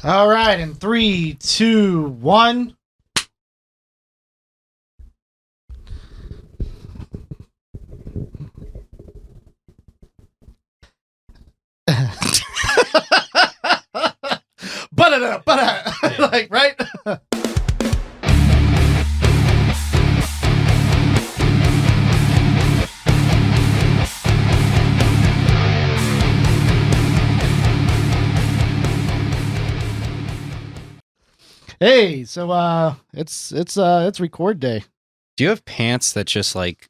All right, in 3, 2, 1. Like, right? Hey, so it's record day. Do you have pants that just like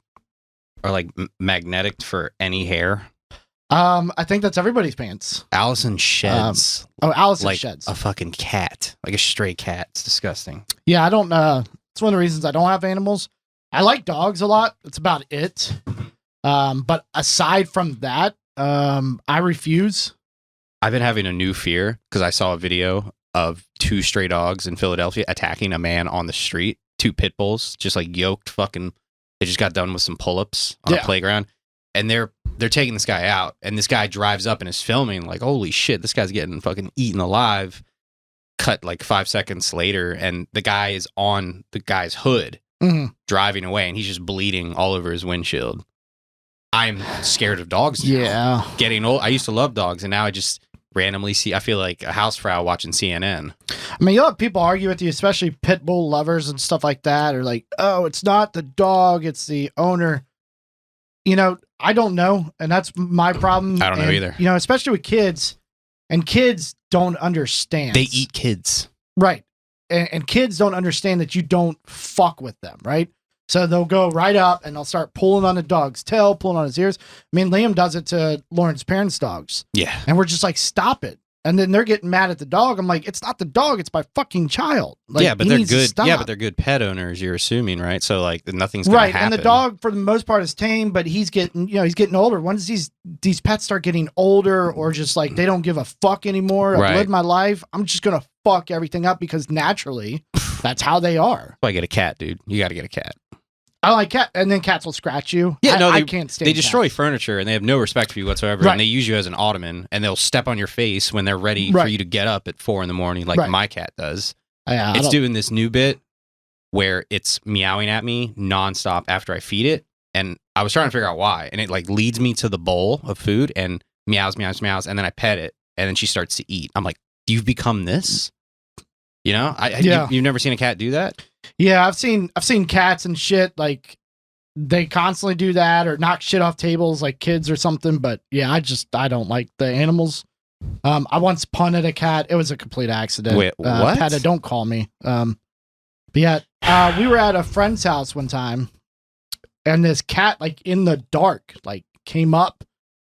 are like magnetic for any hair? I think that's everybody's pants. Allison sheds. Allison like sheds. a fucking cat, like a stray cat. It's disgusting. Yeah, I don't. It's one of the reasons I don't have animals. I like dogs a lot. That's about it. But aside from that, I refuse. I've been having a new fear because I saw a video of 2 stray dogs in Philadelphia attacking a man on the street. 2 pit bulls, just like yoked fucking. They just got done with some pull-ups on a playground, and they're taking this guy out, and this guy drives up and is filming like, holy shit, this guy's getting fucking eaten alive. Cut like 5 seconds later, and the guy is on the guy's hood driving away, and he's just bleeding all over his windshield. I'm scared of dogs now. Yeah. Getting old. I used to love dogs, and now I just randomly see, I feel like a housefrau watching CNN. I mean, you'll have people argue with you, especially pit bull lovers and stuff like that, or like, oh, it's not the dog, it's the owner. You know, I don't know, and that's my problem. I don't know either. You know, especially with kids, and kids don't understand. They eat kids. Right. And kids don't understand that you don't fuck with them, right? So they'll go right up and they'll start pulling on the dog's tail, pulling on his ears. I mean, Liam does it to Lauren's parents' dogs. Yeah. And we're just like, stop it. And then they're getting mad at the dog. I'm like, it's not the dog, it's my fucking child. Like, yeah, but they're good. Yeah, but they're good pet owners, you're assuming, right? So like nothing's gonna happen. And the dog for the most part is tame, but he's getting older. Once these pets start getting older or just like they don't give a fuck anymore. I've lived my life. I'm just gonna fuck everything up because naturally that's how they are. I get a cat, dude. You gotta get a cat. I like cat, and then cats will scratch you. Yeah, I can't stand. They destroy furniture, and they have no respect for you whatsoever. Right. And they use you as an ottoman, and they'll step on your face when they're ready for you to get up at 4 a.m, like my cat does. It's doing this new bit where it's meowing at me nonstop after I feed it, and I was trying to figure out why. And it like leads me to the bowl of food and meows, meows, meows, and then I pet it, and then she starts to eat. I'm like, you've become this. You know, you've never seen a cat do that. Yeah, I've seen cats and shit like they constantly do that or knock shit off tables like kids or something. But yeah, I don't like the animals. I once punted a cat. It was a complete accident. Wait, what? Peta, don't call me. But yeah, we were at a friend's house one time, and this cat like in the dark like came up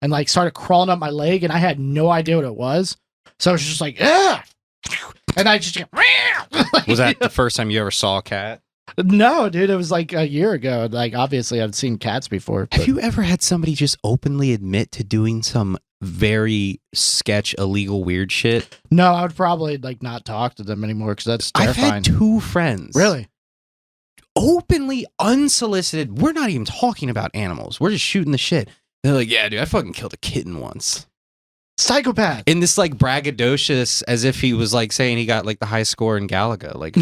and like started crawling up my leg, and I had no idea what it was. So it was just like, ugh! And I just like, was that the first time you ever saw a cat? No, dude, it was like a year ago. Like, obviously, I've seen cats before. Have you ever had somebody just openly admit to doing some very sketch, illegal, weird shit? No, I would probably like not talk to them anymore because that's terrifying. I've had 2 friends. Really? Openly, unsolicited. We're not even talking about animals. We're just shooting the shit. They're like, yeah, dude, I fucking killed a kitten once. Psychopath. In this like braggadocious, as if he was like saying he got like the high score in Galaga. Like,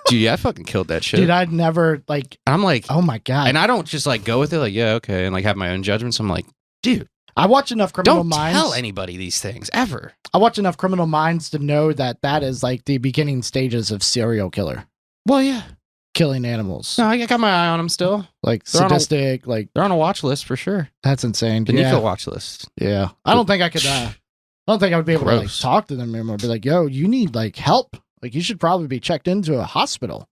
dude, I fucking killed that shit. Dude, I'd never like. I'm like, oh my god. And I don't just like go with it. Like, yeah, okay, and like have my own judgments. I'm like, dude, I watch enough Criminal Minds. Don't tell anybody these things ever. I watch enough Criminal Minds to know that is like the beginning stages of serial killer. Well, yeah. Killing animals. No, I got my eye on them still. Like sadistic, like they're on a watch list for sure. That's insane. The Nico watch list. Yeah, I don't think I could. I don't think I would be able to like talk to them anymore. Be like, yo, you need like help. Like you should probably be checked into a hospital.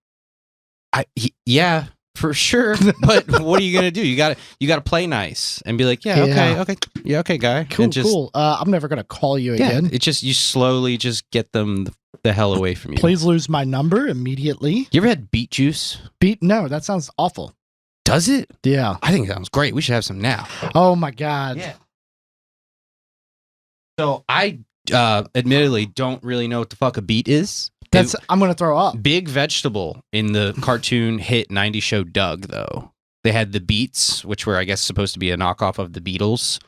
Yeah, for sure. But what are you gonna do? You gotta play nice and be like, okay, guy. Cool. I'm never gonna call you again. It's just you slowly just get them the hell away from you. Please lose my number immediately. You ever had beet juice? No, that sounds awful. Does it? Yeah. I think it sounds great. We should have some now. Oh my god. Yeah. So I admittedly don't really know what the fuck a beet is. I'm gonna throw up. Big vegetable in the cartoon hit 90s show Doug, though. They had the Beets, which were, I guess, supposed to be a knockoff of the Beatles.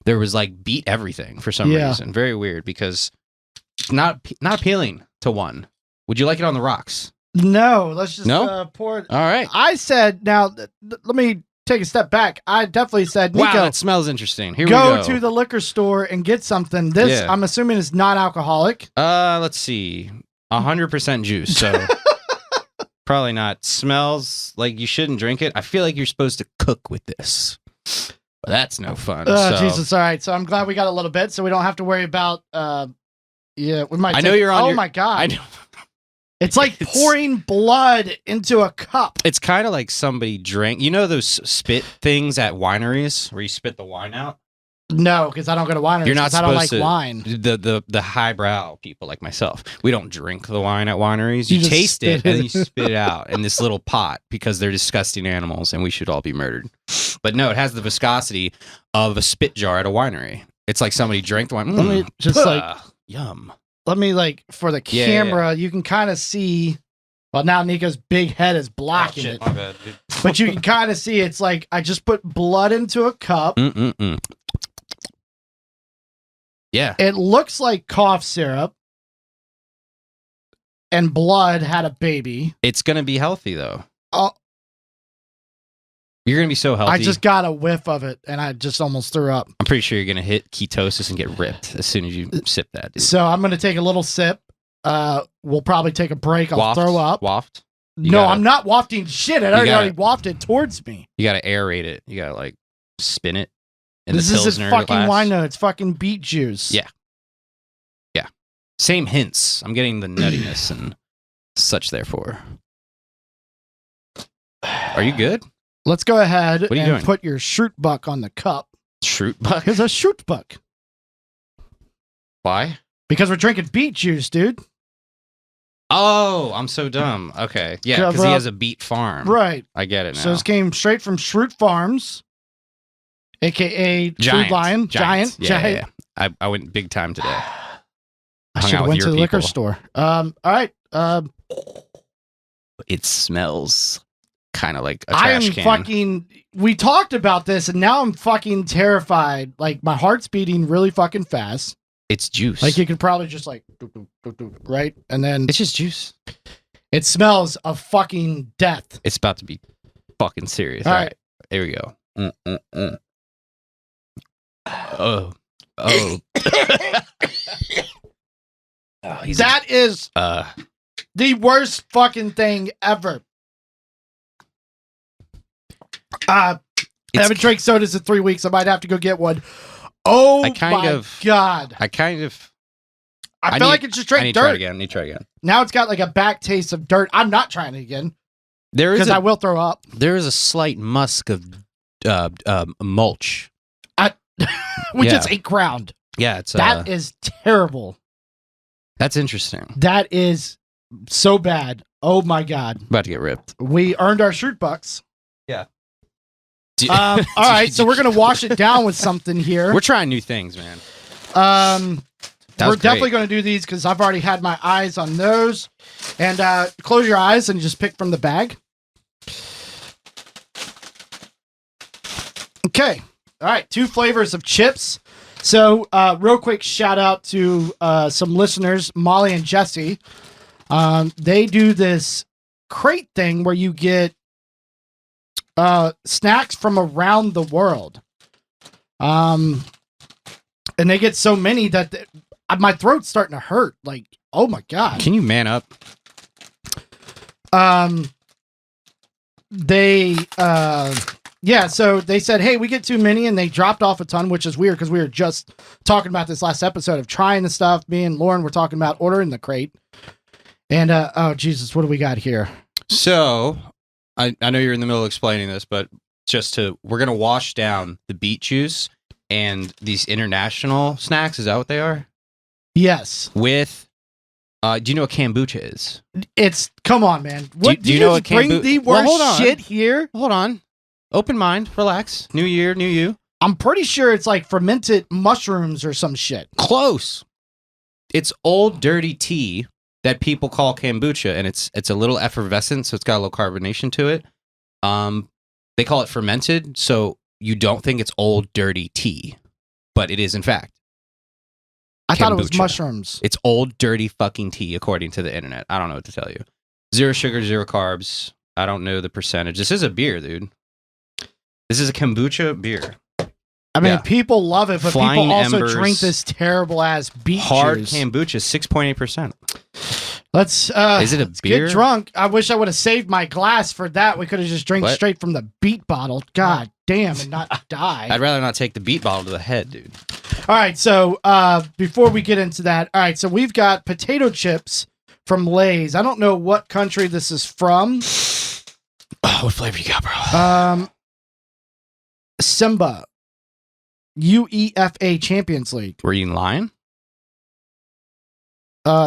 There was like beet everything for some reason. Very weird because not appealing to one. Would you like it on the rocks? No, let's just No? pour it. All right. I said, now, let me take a step back. I definitely said, Nico, Wow, that smells interesting. Here we go go. to the liquor store and get something. This, Yeah. I'm assuming, is non-alcoholic. Let's see. 100% juice, so probably not. Smells like you shouldn't drink it. I feel like you're supposed to cook with this. But that's no fun. So. Jesus, all right. So I'm glad we got a little bit, so we don't have to worry about, we might I know you're on oh your- my God. I know. It's like pouring blood into a cup. It's kind of like somebody drank. You know those spit things at wineries where you spit the wine out? No, because I don't go to wineries. You're not 'cause I don't like supposed to- wine. The highbrow people like myself, we don't drink the wine at wineries. You You just taste it spit and it. then you spit it out in this little pot because they're disgusting animals and we should all be murdered. But no, it has the viscosity of a spit jar at a winery. It's like somebody drank the wine. Let me just like, yum. let me like for the Yeah, camera, you can kind of see. Well, now Nico's big head is blocking it, My bad, dude. but you can kind of see it's like I just put blood into a cup. Mm-mm-mm. Yeah. It looks like cough syrup, and blood had a baby. It's going to be healthy, though. Oh, You're going to be so healthy. I just got a whiff of it, and I just almost threw up. I'm pretty sure you're going to hit ketosis and get ripped as soon as you sip that, dude. So I'm going to take a little sip. We'll probably take a break. I'll Waft? throw up. Waft? No, I'm not wafting shit. It already gotta- wafted towards me. You got to airate it. You got to, like, spin it in This the is Pilsner fucking glass. wine. No, it's fucking beet juice. Yeah. Same hints. I'm getting the nuttiness and such, therefore. Are you good? Let's go ahead What are you and doing? put your Schrootbuck on the cup. Schrootbuck? Here's a Schrootbuck. Why? Because we're drinking beet juice, dude. Oh, I'm so dumb. Okay. Yeah, because he has a beet farm. Right. I get it now. So this came straight from Schroot Farms, a.k.a. Food Lion. Giant. Yeah. I went big time today. I Hung should out have with went to your the liquor people. store. All right. It smells kind of like a I am trash can. fucking. We talked about this, and now I'm fucking terrified. Like my heart's beating really fucking fast. It's juice. Like you could probably just like, right, and then It's just juice. it smells of fucking death. It's about to be fucking serious. All All right. right. Here we go. Oh. Oh. Oh, he's That is the worst fucking thing ever. I haven't drank sodas in 3 weeks. I might have to go get one. Oh I kind my of- God. I kind of I I feel need- like it's just I straight need to try it dirt. again. I need to try it again. Now it's got like a back taste of dirt. I'm not trying it again There is because I will throw up. there is a slight musk of mulch. We Yeah. just ate ground. Yeah, it's That is terrible. that's interesting. That is so bad. Oh my God. About to get ripped. We earned our shirt bucks. Yeah. All right, so we're gonna wash it down with something here. We're trying new things, man. That We're was definitely great. going to do these because I've already had my eyes on those. And close your eyes and just pick from the bag. Okay. All right. 2 flavors of chips. So real quick shout out to some listeners, Molly and Jesse. They do this crate thing where you get snacks from around the world. And they get so many that my throat's starting to hurt. Like, oh my God. Can you man up? So they said, hey, we get too many, and they dropped off a ton, which is weird because we were just talking about this last episode of trying the stuff. Me and Lauren were talking about ordering the crate. And oh Jesus, what do we got here? So I know you're in the middle of explaining this, but we're gonna wash down the beet juice and these international snacks. Is that what they are? Yes. With do you know what kombucha is? It's come on, man. What do you know what just bring kombu- the Well, worst hold on. shit here? Hold on. Open mind, relax. New year, new you. I'm pretty sure it's like fermented mushrooms or some shit. Close. It's old dirty tea that people call kombucha, and it's a little effervescent, so it's got a little carbonation to it. They call it fermented, so you don't think it's old dirty tea, but it is in fact. I thought it was Kombucha. mushrooms. It's old, dirty fucking tea, according to the internet. I don't know what to tell you. 0 sugar, 0 carbs. I don't know the percentage. This is a beer, dude. This is a kombucha beer. I mean, people love it, but Flying people also Embers, drink this terrible ass beet hard juice. kombucha, 6.8%. Let's is it a beer? Get drunk. I wish I would have saved my glass for that. We could have just drank straight from the beet bottle. God damn, and not die. I'd rather not take the beet bottle to the head, dude. All right, so before we get into that, all right, so we've got potato chips from Lay's. I don't know what country this is from. Oh, what flavor you got, bro? Simba. UEFA Champions League. Were you in line?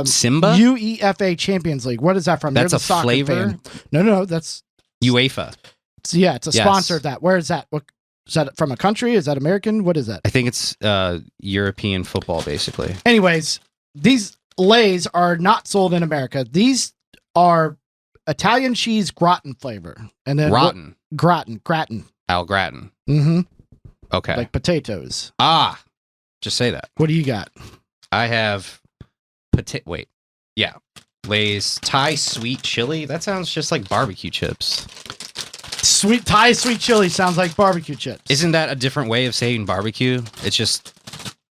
Simba? UEFA Champions League. What is that from? That's a flavor? No, that's... UEFA. Yeah, it's a sponsor of that. Where is that? What is that from a country? Is that American? What is that? I think it's European football, basically. Anyways, these Lay's are not sold in America. These are Italian cheese gratin flavor. And then Gratin. Gratin. Al gratin. Mm-hmm. Okay. Like potatoes. Just say that. What do you got? I have wait. Yeah. Lay's Thai sweet chili. That sounds just like barbecue chips. Thai sweet chili sounds like barbecue chips. Isn't that a different way of saying barbecue? It's just,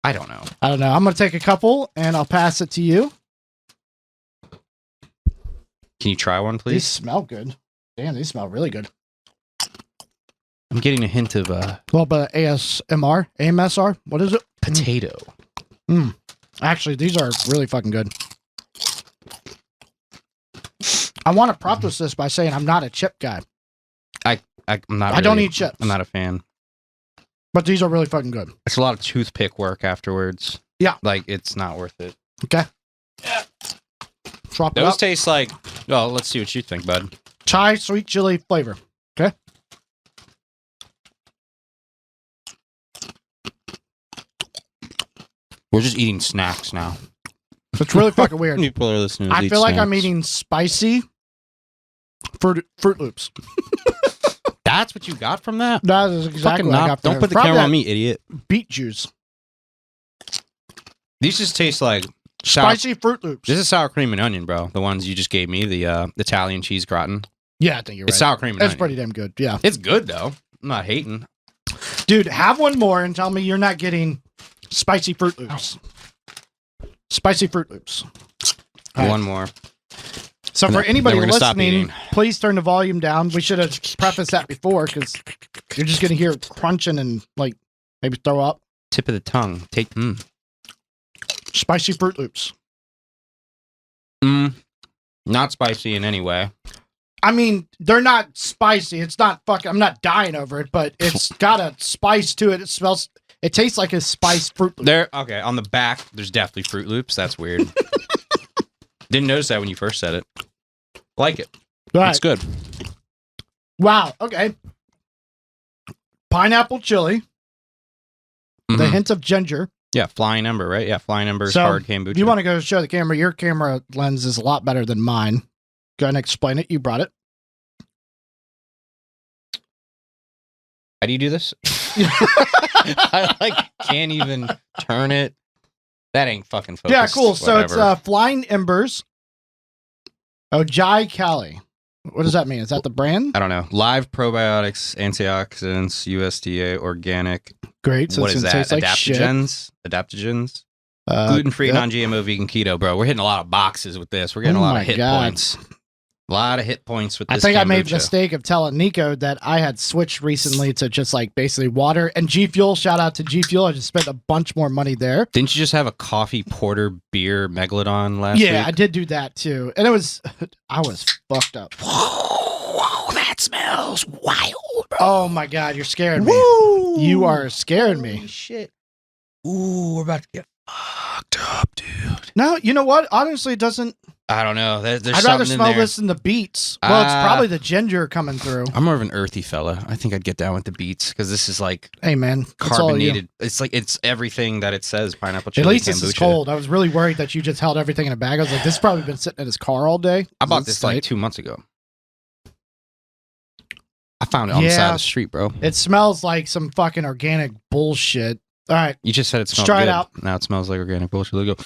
I don't know. I'm going to take a couple and I'll pass it to you. Can you try one, please? These smell good. Damn, these smell really good. I'm getting a hint of well, but AMSR. What is it? Potato. Actually, these are really fucking good. I want to preface this by saying I'm not a chip guy. I'm not. I don't eat chips. I'm not a fan. But these are really fucking good. It's a lot of toothpick work afterwards. Yeah. Like, it's not worth it. Okay. Yeah. Swap it Those up. taste like, well, let's see what you think, bud. Thai sweet chili flavor. Okay. We're just eating snacks now. It's really fucking weird. People are listening. I feel like I'm eating spicy Fruit Loops. That's what you got from that? That is exactly what I got from Don't put the camera on me, idiot. Beet juice. These just taste like spicy Fruit Loops. This is sour cream and onion, bro. The ones you just gave me, the Italian cheese gratin. Yeah, I think you're right. It's sour cream and onion. It's pretty damn good, yeah. It's good, though. I'm not hating. Dude, have one more and tell me you're not getting spicy Fruit Loops. Spicy Fruit Loops. All one more. So for anybody listening, please turn the volume down. We should have prefaced that before because you're just going to hear crunching and like maybe throw up. Tip of the tongue. Spicy Fruit Loops. Not spicy in any way. I mean, they're not spicy. It's not fucking, I'm not dying over it, but it's got a spice to it. It tastes like a spiced Fruit Loop. Okay, on the back, there's definitely Fruit Loops. That's weird. Didn't notice that when you first said it. Like it. Right. It's good. Wow. Okay. Pineapple chili. The hint of ginger. Yeah, Flying Ember, right? Yeah, Flying Ember's so, hard kombucha. If you want to go show the camera, your camera lens is a lot better than mine. Go ahead and explain it. You brought it. How do you do this? I can't even turn it. That ain't fucking focused. Yeah, cool. Whatever. So it's Flying Embers. Ojai Cali. What does that mean? Is that the brand? I don't know. Live probiotics, antioxidants, USDA, organic. Great. So what is that? Like Adaptogens? Gluten-free, non-GMO, vegan, keto, bro. We're hitting a lot of boxes with this. We're getting a lot of hit points. A lot of hit points with this. I think kombucha. I made the mistake of telling Nico that I had switched recently to just like basically water and G Fuel. Shout out to G Fuel. I just spent a bunch more money there. Didn't you just have a coffee porter beer megalodon last week? Yeah, I did do that too. And I was fucked up. Whoa, that smells wild, bro. Oh my God, you're scaring me. Woo! You are scaring me. Holy shit. Ooh, we're about to get fucked up, dude. No, you know what? Honestly, it doesn't. I don't know. There's I'd rather something in smell there. this than the Beets. Well, it's probably the ginger coming through. I'm more of an earthy fella. I think I'd get down with the Beets because this is like hey man, carbonated. It's everything that it says. Pineapple chili. At least kombucha. this is cold. I was really worried that you just held everything in a bag. I was like, this has probably been sitting in his car all day. I bought this like 2 months ago. I found it on the side of the street, bro. It smells like some fucking organic bullshit. All right. You just said it smelled try good. it out. Now it smells like organic bullshit. Let go.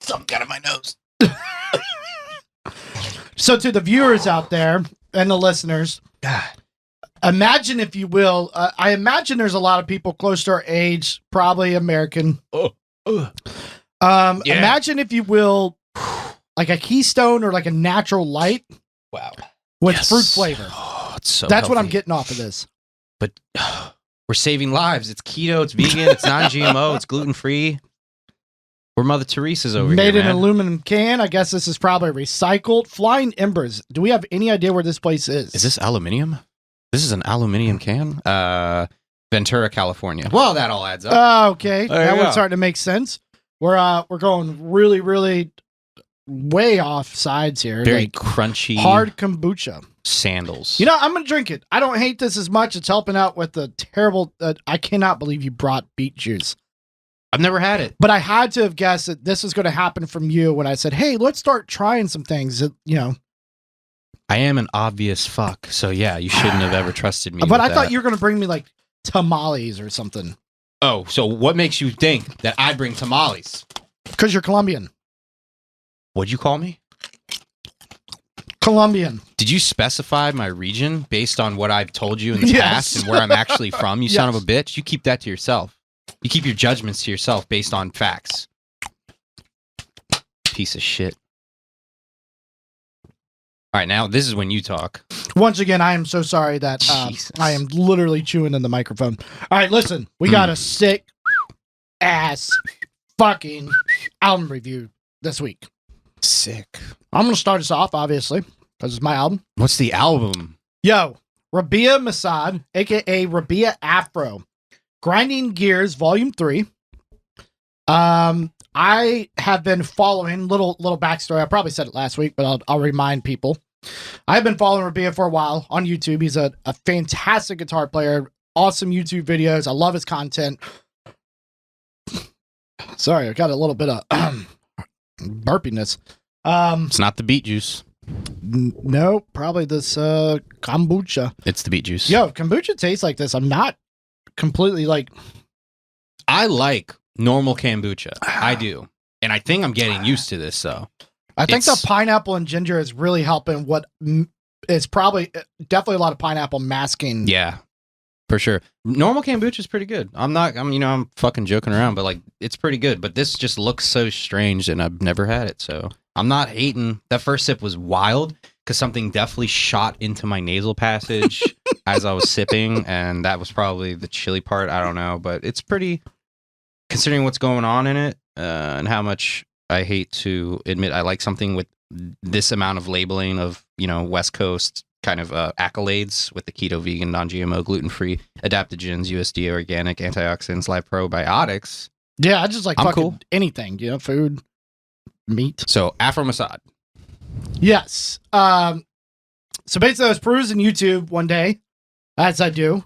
Something got in my nose. So to the viewers out there and the listeners, imagine, if you will, I imagine there's a lot of people close to our age, probably American. Imagine, if you will, like a Keystone or like a Natural Light. Wow. With fruit flavor. Oh, it's so That's healthy. what I'm getting off of this. But we're saving lives. It's keto, it's vegan, it's non-GMO, it's gluten-free. We're Mother Teresa's over Made here, in man. an aluminum can. I guess this is probably recycled. Flying Embers. Do we have any idea where this place is? Is this aluminium? This is an aluminium can? Ventura, California. Well, that all adds up. Okay. There That you one's go. starting to make sense. We're going really, really way off sides here. Very Like crunchy. hard kombucha. Sandals. You know, I'm going to drink it. I don't hate this as much. It's helping out with the terrible... I cannot believe you brought beet juice. I've never had it. But I had to have guessed that this was going to happen from you when I said, hey, let's start trying some things that, you know. I am an obvious fuck. So yeah, you shouldn't have ever trusted me. But I with thought that. you were going to bring me like tamales or something. Oh, so what makes you think that I bring tamales? Because you're Colombian. What'd you call me? Colombian. Did you specify my region based on what I've told you in the Yes. past and where I'm actually from, you son of Yes. a bitch? You keep that to yourself. You keep your judgments to yourself based on facts. Piece of shit. All right, now this is when you talk. Once again, I am so sorry that Jesus. I am literally chewing in the microphone. All right, listen. We got a sick ass fucking album review this week. Sick. I'm going to start us off, obviously, because it's my album. What's the album? Yo, Rabea Massaad, a.k.a. Rabea Afro. Grinding Gears, Volume 3. I have been following, little backstory. I probably said it last week, but I'll remind people. I've been following Rabea for a while on YouTube. He's a fantastic guitar player. Awesome YouTube videos. I love his content. Sorry, I got a little bit of burpiness. It's not the beet juice. No, probably this kombucha. It's the beet juice. Yo, kombucha tastes like this. I'm not completely like... I like normal kombucha. I do. And I think I'm getting used to this, though. I think the pineapple and ginger is really helping what is probably definitely a lot of pineapple masking. Yeah, for sure. Normal kombucha is pretty good. I'm fucking joking around, but like, it's pretty good. But this just looks so strange and I've never had it. So I'm not hating. That first sip was wild because something definitely shot into my nasal passage as I was sipping. And that was probably the chili part. I don't know, but it's pretty, considering what's going on in it and how much I hate to admit I like something with this amount of labeling of, West Coast kind of accolades with the keto, vegan, non-GMO, gluten-free, adaptogens, USDA, organic, antioxidants, live probiotics. Yeah, I just like I'm fucking cool. anything, food, meat. So Afro Massaad. Yes. So basically I was perusing YouTube one day, as I do.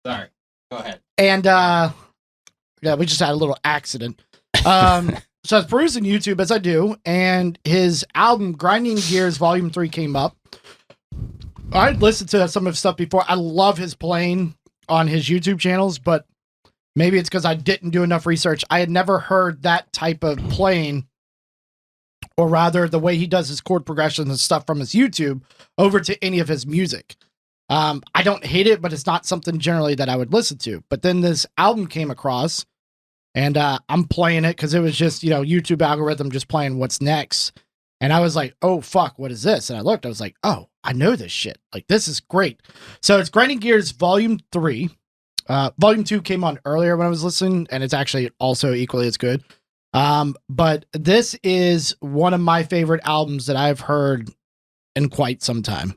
Sorry. Go ahead. And yeah, we just had a little accident. So I was perusing YouTube as I do, and his album Grinding Gears Volume 3 came up. I'd listened to some of his stuff before. I love his playing on his YouTube channels, but maybe it's because I didn't do enough research. I had never heard that type of playing, or rather the way he does his chord progressions and stuff from his YouTube over to any of his music. I don't hate it, but it's not something generally that I would listen to. But then this album came across, and I'm playing it because it was just, YouTube algorithm just playing what's next. And I was like, oh, fuck, what is this? And I looked, I was like, oh, I know this shit. Like, this is great. So it's Grinding Gears Volume 3. Volume 2 came on earlier when I was listening, and it's actually also equally as good. But this is one of my favorite albums that I've heard in quite some time.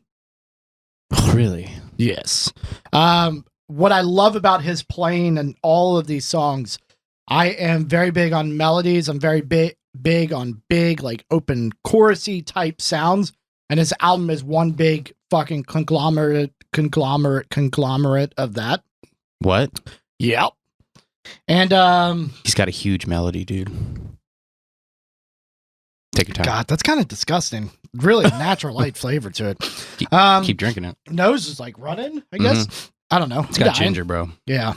Really? Yes. What I love about his playing and all of these songs, I am very big on melodies. I'm very big on big, like open chorusy type sounds. And his album is one big fucking conglomerate of that. What? Yep. And he's got a huge melody, dude. Take your time. God, that's kind of disgusting. Really natural light flavor to it. Keep drinking it. Nose is like running, I guess. I don't know. It's got ginger, bro. Yeah.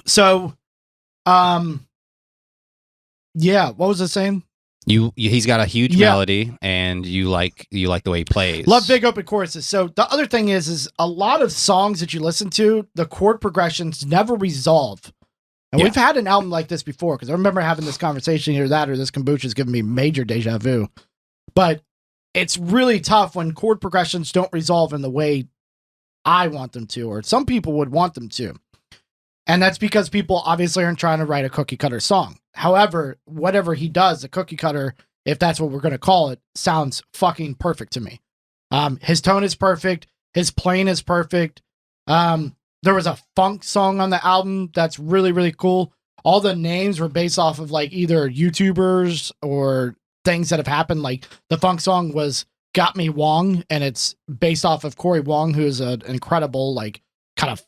So, yeah, what was I saying? He's got a huge melody, and you like the way he plays. Love big open choruses. So the other thing is a lot of songs that you listen to, the chord progressions never resolve. And we've had an album like this before, because I remember having this conversation either that or this kombucha is giving me major deja vu. But it's really tough when chord progressions don't resolve in the way I want them to, or some people would want them to. And that's because people obviously aren't trying to write a cookie cutter song. However, whatever he does, the cookie cutter, if that's what we're going to call it, sounds fucking perfect to me. His tone is perfect. His playing is perfect. There was a funk song on the album that's really, really cool. All the names were based off of like either YouTubers or things that have happened. Like the funk song was Got Me Wong, and it's based off of Corey Wong, who is an incredible, like, kind of,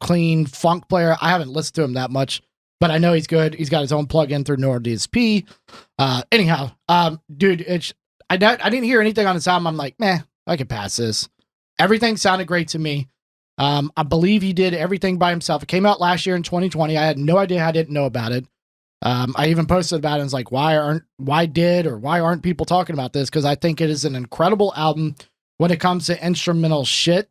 clean funk player. I haven't listened to him that much, but I know he's good. He's got his own plug-in through Nord DSP. Anyhow, dude, I didn't hear anything on his album. I'm like, meh, I could pass this. Everything sounded great to me. I believe he did everything by himself. It came out last year in 2020. I had no idea. I didn't know about it. I even posted about it and was like, why aren't people talking about this? Because I think it is an incredible album when it comes to instrumental shit.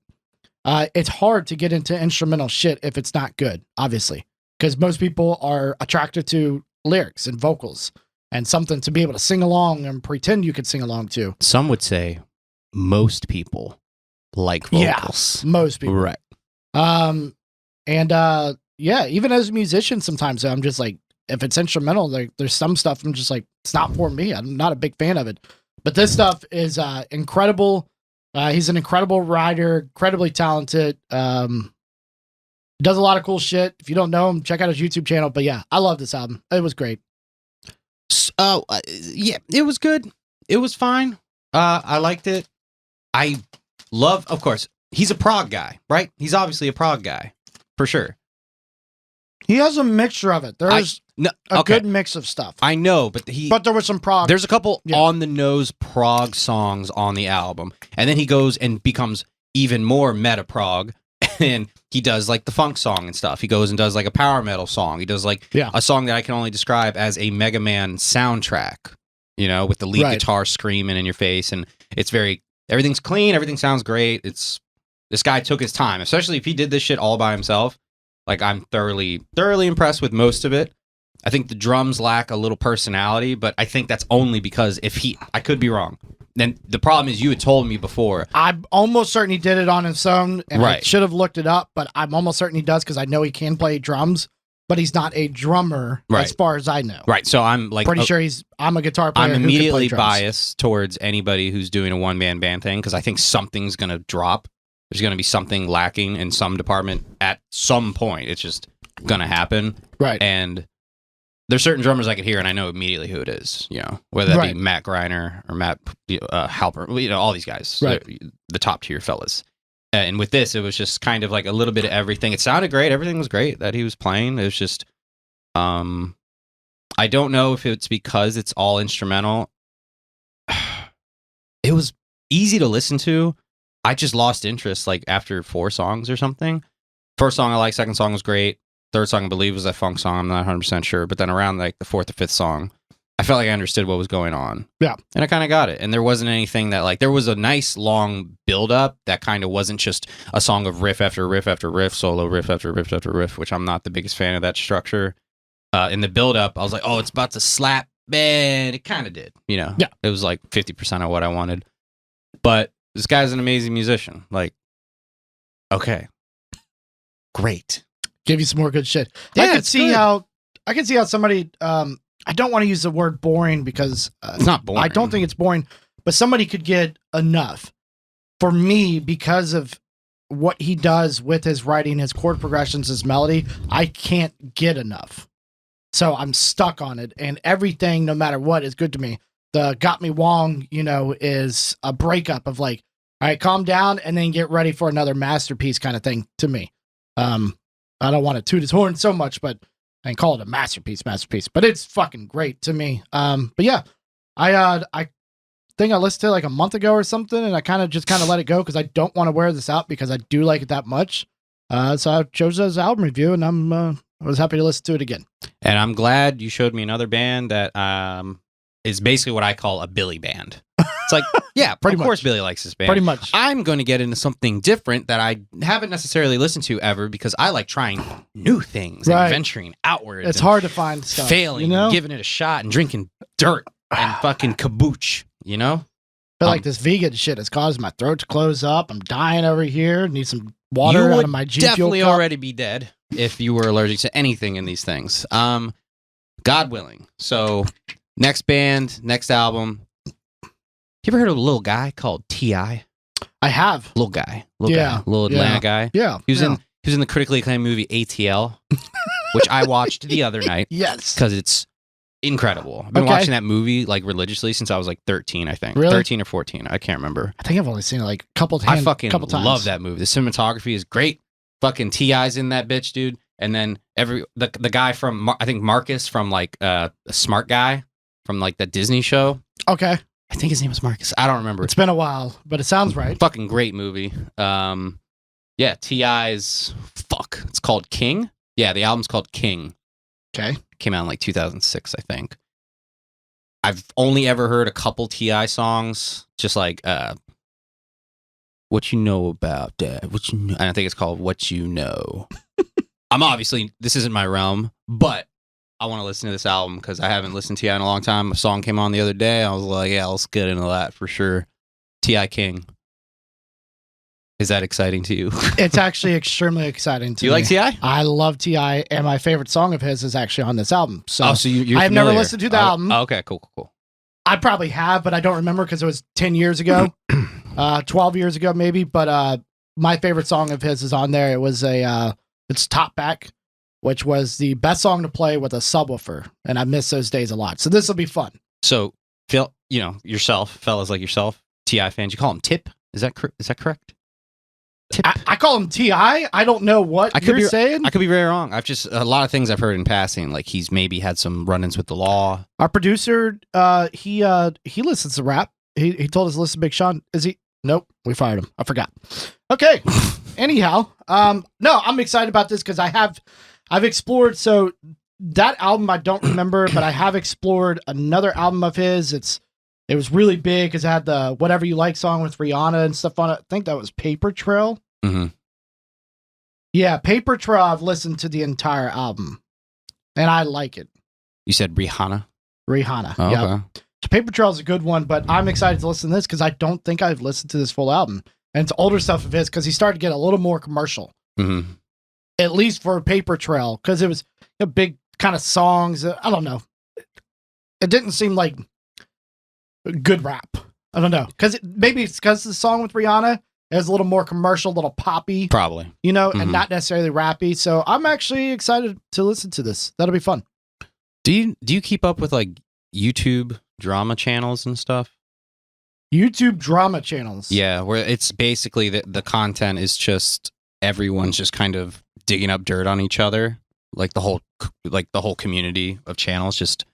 It's hard to get into instrumental shit if it's not good, obviously, because most people are attracted to lyrics and vocals and something to be able to sing along and pretend you could sing along to. Some would say most people like vocals. Yeah, most people. Right. Even as a musician, sometimes I'm just like, if it's instrumental, there's some stuff I'm just like, it's not for me. I'm not a big fan of it. But this stuff is incredible. He's an incredible writer, incredibly talented. Does a lot of cool shit. If you don't know him, check out his YouTube channel. But yeah, I love this album. It was great. It was good. It was fine. I liked it. I love, of course, he's a prog guy, right? He's obviously a prog guy, for sure. He has a mixture of it. There's a good mix of stuff. I know, but there was some prog. There's a couple on-the-nose prog songs on the album, and then he goes and becomes even more meta prog, and he does like the funk song and stuff. He goes and does like a power metal song. He does like a song that I can only describe as a Mega Man soundtrack, with the lead guitar screaming in your face, and it's everything's clean, everything sounds great. This guy took his time, especially if he did this shit all by himself. Like, I'm thoroughly impressed with most of it. I think the drums lack a little personality, but I think that's only because I could be wrong. Then the problem is you had told me before. I'm almost certain he did it on his own, and I should have looked it up, but I'm almost certain he does because I know he can play drums, but he's not a drummer as far as I know. Right, so I'm like... pretty sure I'm a guitar player. I'm immediately biased towards anybody who's doing a one-man band thing because I think something's going to drop. There's going to be something lacking in some department at some point. It's just going to happen. Right. And there's certain drummers I could hear, and I know immediately who it is, whether that be Matt Greiner or Matt Halper, all these guys, the top tier fellas. And with this, it was just kind of like a little bit of everything. It sounded great. Everything was great that he was playing. It was just, I don't know if it's because it's all instrumental. It was easy to listen to. I just lost interest like after 4 songs or something. First song I liked, second song was great. Third song I believe was that funk song. I'm not 100% sure. But then around like the 4th or 5th song, I felt like I understood what was going on. Yeah. And I kind of got it. And there wasn't anything that like, there was a nice long build up that kind of wasn't just a song of riff after riff after riff, solo riff after riff after riff, which I'm not the biggest fan of that structure. In the build up, I was like, oh, it's about to slap. Man, it kind of did, Yeah. It was like 50% of what I wanted. But this guy's an amazing musician. Like, okay. Great. Give you some more good shit. Yeah, I could see how somebody I don't want to use the word boring because it's not boring. I don't think it's boring, but somebody could get enough. For me, because of what he does with his writing, his chord progressions, his melody, I can't get enough. So I'm stuck on it, and everything, no matter what, is good to me. The Got Me Wong, is a breakup of like, all right, calm down and then get ready for another masterpiece kind of thing to me. I don't want to toot his horn so much, but I can call it a masterpiece, but it's fucking great to me. But yeah, I think I listened to it like a month ago or something, and I kind of let it go because I don't want to wear this out because I do like it that much. So I chose it as an album review, and I was happy to listen to it again. And I'm glad you showed me another band that is basically what I call a Billy band. It's like, yeah, of course Billy likes this band. Pretty much. I'm going to get into something different that I haven't necessarily listened to ever because I like trying new things and venturing outwards. It's hard to find stuff. Failing, and giving it a shot and drinking dirt and fucking kaboach, I feel like this vegan shit has caused my throat to close up. I'm dying over here. Need some water out of my G Fuel definitely cup. Already be dead if you were allergic to anything in these things. God willing. So next band, next album. You ever heard of a little guy called T.I.? I have. Little guy, little Atlanta guy. Yeah, he was in the critically acclaimed movie ATL, which I watched the other night. Yes, because it's incredible. I've been watching that movie like religiously since I was like 13, I think. Really? 13 or 14. I can't remember. I think I've only seen it like a couple times. I fucking love that movie. The cinematography is great. Fucking T.I.'s in that bitch, dude. And then the guy from, I think Marcus from like a Smart Guy from like the Disney show. Okay. I think his name was Marcus. I don't remember. It's been a while, but it sounds right. Fucking great movie. Yeah, T.I.'s, it's called King. Yeah, the album's called King. Okay. Came out in like 2006, I think. I've only ever heard a couple T.I. songs, just like What You Know About That. What You Know. And I think it's called What You Know. This isn't my realm, but I want to listen to this album because I haven't listened to T.I. in a long time. A song came on the other day. I was like, yeah, let's get into that for sure. T.I. King. Is that exciting to you? It's actually extremely exciting to me. You like T.I.? I love T.I., and my favorite song of his is actually on this album. So, you're I've never listened to the album. Okay, cool. I probably have, but I don't remember because it was 10 years ago, 12 years ago maybe. But my favorite song of his is on there. It was it's Top Back, which was the best song to play with a subwoofer, and I miss those days a lot. So this will be fun. So, Phil, fellas like yourself, T.I. fans, you call him Tip? Is that correct? Tip. I call him T.I. I don't know what you're saying. I could be very wrong. I've just a lot of things I've heard in passing, like he's maybe had some run-ins with the law. Our producer, he listens to rap. He told us to listen to Big Sean. Is he? Nope, we fired him. I forgot. Okay. Anyhow, no, I'm excited about this because I've explored. So that album I don't remember, but I have explored another album of his. It was really big because it had the Whatever You Like song with Rihanna and stuff on it. I think that was Paper Trail. Mm-hmm. Yeah, Paper Trail. I've listened to the entire album, and I like it. You said Rihanna? Rihanna. Oh, yeah. okay. So Paper Trail is a good one, but I'm excited to listen to this because I don't think I've listened to this full album. And it's older stuff of his because he started to get a little more commercial. Mm-hmm. At least for Paper Trail, because it was a big kind of songs. I don't know. It didn't seem like good rap. I don't know. Maybe it's because the song with Rihanna is a little more commercial, a little poppy. Probably. And not necessarily rappy. So I'm actually excited to listen to this. That'll be fun. Do you keep up with like YouTube drama channels and stuff? YouTube drama channels. Yeah, where it's basically the content is just everyone's just kind of digging up dirt on each other. Like the whole community of channels just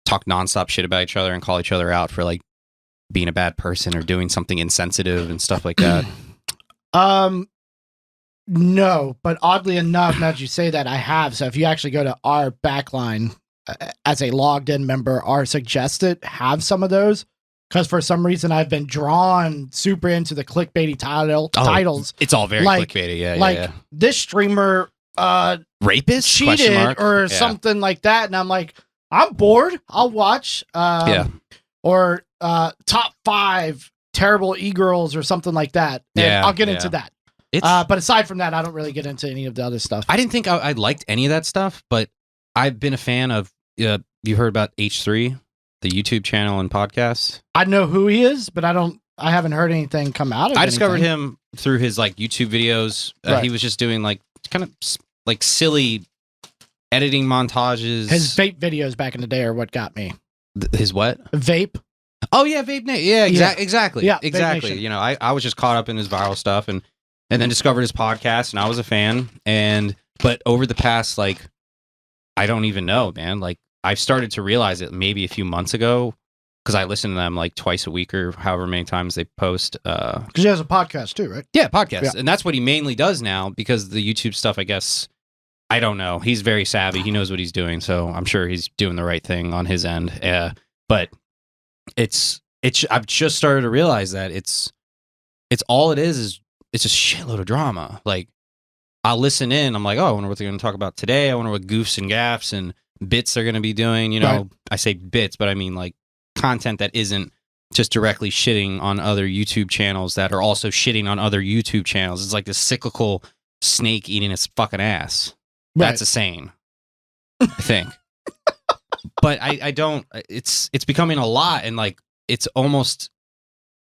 talk nonstop shit about each other and call each other out for like being a bad person or doing something insensitive and stuff like that. No, but oddly enough, now that you say that, I have. So if you actually go to our backline as a logged in member, our suggested have some of those. Because for some reason I've been drawn super into the clickbaity titles. It's all very clickbaity, yeah. This streamer rapist cheated or something like that, and I'm like, I'm bored. I'll watch. Or top 5 terrible e-girls or something like that. And I'll get into that. But aside from that, I don't really get into any of the other stuff. I didn't think I liked any of that stuff, but I've been a fan of. You heard about H3? The YouTube channel and podcast. I know who he is, but I haven't heard anything come out of it. I discovered him through his like YouTube videos. He was just doing like kind of like silly editing montages. His vape videos back in the day are what got me. His what? Vape. Oh yeah, Vape Nation. Yeah, exactly. Yeah, exactly. You know, I was just caught up in his viral stuff and then discovered his podcast and I was a fan. But over the past like, I don't even know, man. Like I've started to realize it maybe a few months ago because I listen to them like twice a week or however many times they post. Because he has a podcast too, right? Yeah, podcast. Yeah. And that's what he mainly does now, because the YouTube stuff, I guess, I don't know. He's very savvy. He knows what he's doing. So I'm sure he's doing the right thing on his end. But I've just started to realize that it's all it is it's a shitload of drama. Like, I'll listen in. I'm like, oh, I wonder what they're going to talk about today. I wonder what goofs and gaffs and bits they're going to be doing. You know, Right. I say bits, but I mean like content that isn't just directly shitting on other YouTube channels that are also shitting on other YouTube channels. It's like this cyclical snake eating its fucking ass. Right. That's a saying, I think. But I don't, it's becoming a lot, and like, it's almost,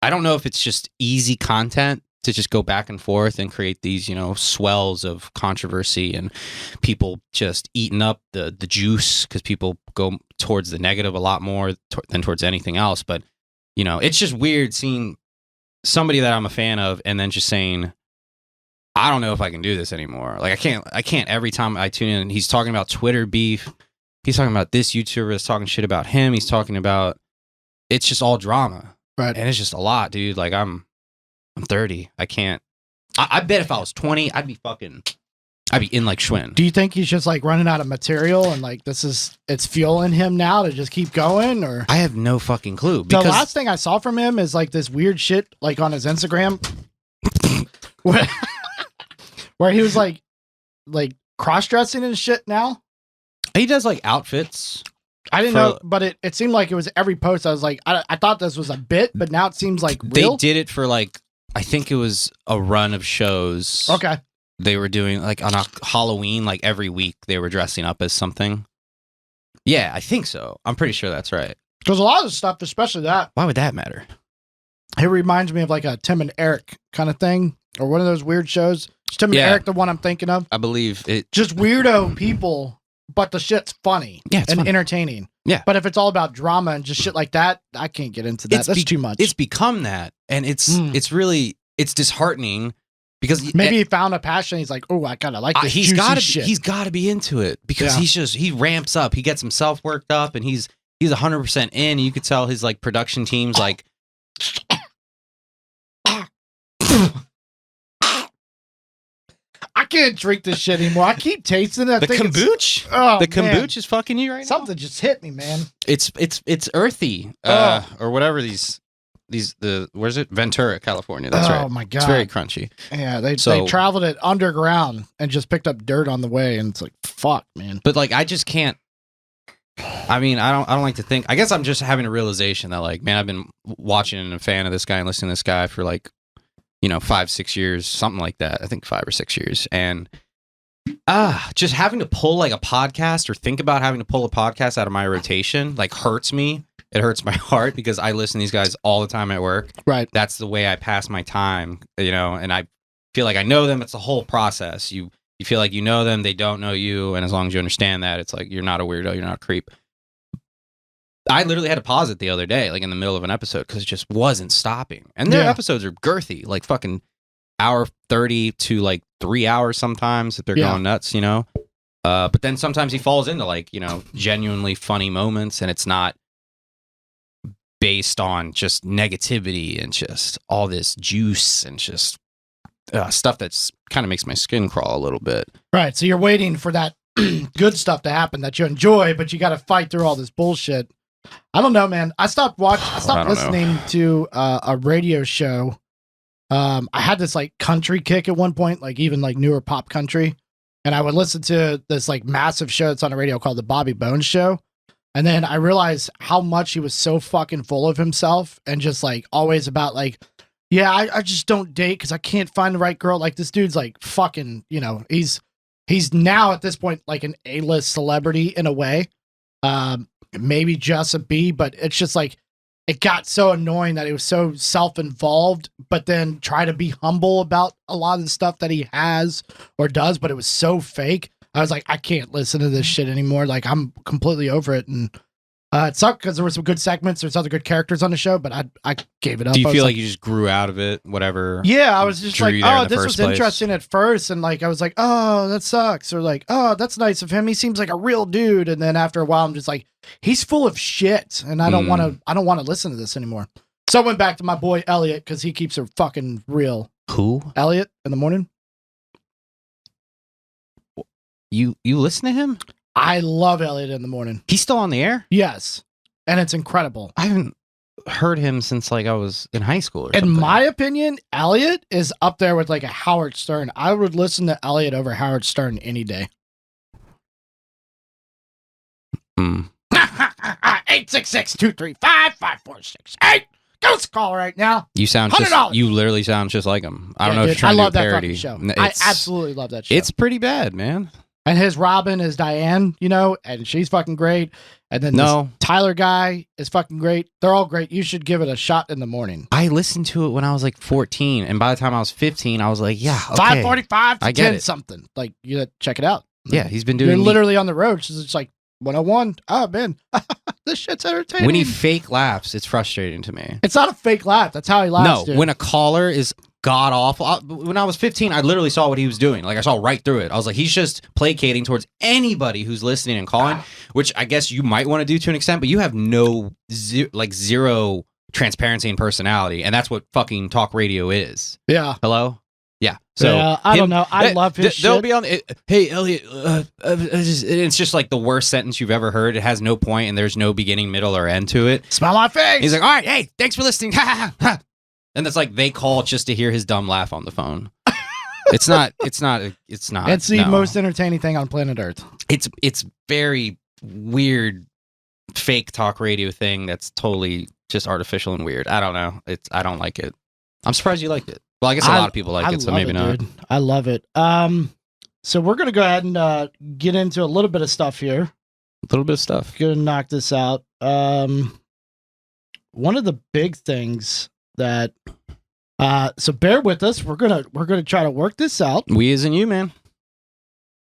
I don't know if it's just easy content to just go back and forth and create these, you know, swells of controversy and people just eating up the juice, because people go towards the negative a lot more than towards anything else. But, you know, it's just weird seeing somebody that I'm a fan of and then just saying, I don't know if I can do this anymore. Like, I can't every time I tune in, he's talking about Twitter beef. He's talking about this YouTuber that's talking shit about him. He's talking about, it's just all drama. Right. And it's just a lot, dude. Like, I'm 30. I can't. I bet if I was 20, I'd be in like Schwinn. Do you think he's just like running out of material and like it's fueling him now to just keep going? Or I have no fucking clue. the last thing I saw from him is like this weird shit like on his Instagram where he was like cross-dressing and shit now. He does like outfits. I didn't know, but it seemed like it was every post. I was like, I thought this was a bit, but now it seems like real. They did it for like, I think it was a run of shows. Okay. They were doing like on a Halloween, like every week they were dressing up as something. Yeah, I think so. I'm pretty sure that's right. Because a lot of the stuff, especially that, Why would that matter? it reminds me of like a Tim and Eric kind of thing, or one of those weird shows. Is Tim and Eric the one I'm thinking of? I believe it. Just weirdo people, but the shit's funny Yeah, it's and funny. entertaining. Yeah. But if it's all about drama and just shit like that, I can't get into that. That's too much. It's become that, and it's really disheartening, because Maybe he found a passion. He's like, oh, I kind of like this he's juicy got to shit. he's got to be into it, because Yeah. he ramps up, he gets himself worked up, and he's 100% in. You could tell his like production team's like, I can't drink this shit anymore. I keep tasting it. I the think it's- kombucha. Oh, The man. kombucha is fucking you right Something just hit me, man. now. It's earthy, or whatever where's it? Ventura, California. That's right. Oh my god. It's very crunchy. Yeah, they So- traveled it underground and just picked up dirt on the way, and it's like, fuck, man. But like, I just can't. I mean, I don't like to think. I guess I'm just having a realization that, like, man, I've been watching and a fan of this guy and listening to this guy for like, you know, 5-6 years, something like that. I think 5 or 6 years, and just having to pull like a podcast or think about having to pull a podcast out of my rotation like hurts me. It hurts my heart, because I listen to these guys all the time at work. Right. That's the way I pass my time, you know, and I feel like I know them. It's a whole process. You feel like you know them, they don't know you, and as long as you understand that, it's like, you're not a weirdo, you're not a creep. I literally had to pause it the other day, like in the middle of an episode, because it just wasn't stopping. And their episodes are girthy, like fucking hour 30 to like 3 hours sometimes, if they're going nuts, you know. But then sometimes he falls into like, you know, genuinely funny moments, and it's not based on just negativity and just all this juice and just stuff that's kind of makes my skin crawl a little bit. Right. So you're waiting for that good stuff to happen that you enjoy, but you got to fight through all this bullshit. I don't know, man. I stopped listening to a radio show. I had this like country kick at one point, like even like newer pop country. And I would listen to this like massive show that's on the radio called the Bobby Bones Show. And then I realized how much he was so fucking full of himself and just like always about like, yeah, I just don't date because I can't find the right girl. Like this dude's like fucking, you know, he's now at this point like an A-list celebrity in a way. Maybe just a B, but it's just like it got so annoying that he was so self-involved, but then try to be humble about a lot of the stuff that he has or does, but it was so fake. I was like, I can't listen to this shit anymore. Like I'm completely over it. And It sucked because there were some good segments. There's other good characters on the show, but I gave it up. Do you I feel was like you just grew out of it? Whatever. Yeah, I was just drew like, you there in oh, the this first was place? interesting at first, and like I was like, oh, that sucks, or like, oh, that's nice of him. He seems like a real dude. And then after a while, I'm just like, he's full of shit, and I don't want to. I don't want to listen to this anymore. So I went back to my boy Elliot because he keeps it fucking real. Who? Elliot in the morning. You listen to him? I love Elliot in the morning. He's still on the air? Yes, and it's incredible. I haven't heard him since like I was in high school. Or In something. my opinion, Elliot is up there with like a Howard Stern. I would listen to Elliot over Howard Stern any day. 866-235-5468. Give us a call right now. You sound $100. just. You literally sound just like him. I don't know if dude, you're trying I love to do a that parody. fucking show. I absolutely love that show. It's pretty bad, man. And his Robin is Diane, you know, and she's fucking great. And then this Tyler guy is fucking great. They're all great. You should give it a shot in the morning. I listened to it when I was like 14, and by the time I was 15, I was like, yeah, okay. 5:45 to I get 10 it. something. Like, you gotta check it out. Yeah, he's been doing. You're literally on the road. So it's like 101. Oh man, this shit's entertaining. When he fake laughs, it's frustrating to me. It's not a fake laugh. That's how he laughs. No, dude. when a caller is god awful. When I was 15, I literally saw what he was doing. Like I saw right through it. I was like, he's just placating towards anybody who's listening and calling, which I guess you might want to do to an extent, but you have zero transparency and personality, and that's what fucking talk radio is. Yeah. Hello. Yeah. So I don't know. I love his shit. They'll be on. Hey, Elliot. It's just like the worst sentence you've ever heard. It has no point, and there's no beginning, middle, or end to it. Smile my face. He's like, all right, hey, thanks for listening. And it's like they call just to hear his dumb laugh on the phone. It's not. It's the most entertaining thing on planet Earth. It's very weird, fake talk radio thing that's totally just artificial and weird. I don't know. I don't like it. I'm surprised you liked it. Well, I guess a lot of people like it, so maybe not. Dude. I love it. So we're gonna go ahead and get into a little bit of stuff here. A little bit of stuff. Gonna knock this out. One of the big things that so bear with us. We're gonna try to work this out. We as in you, man.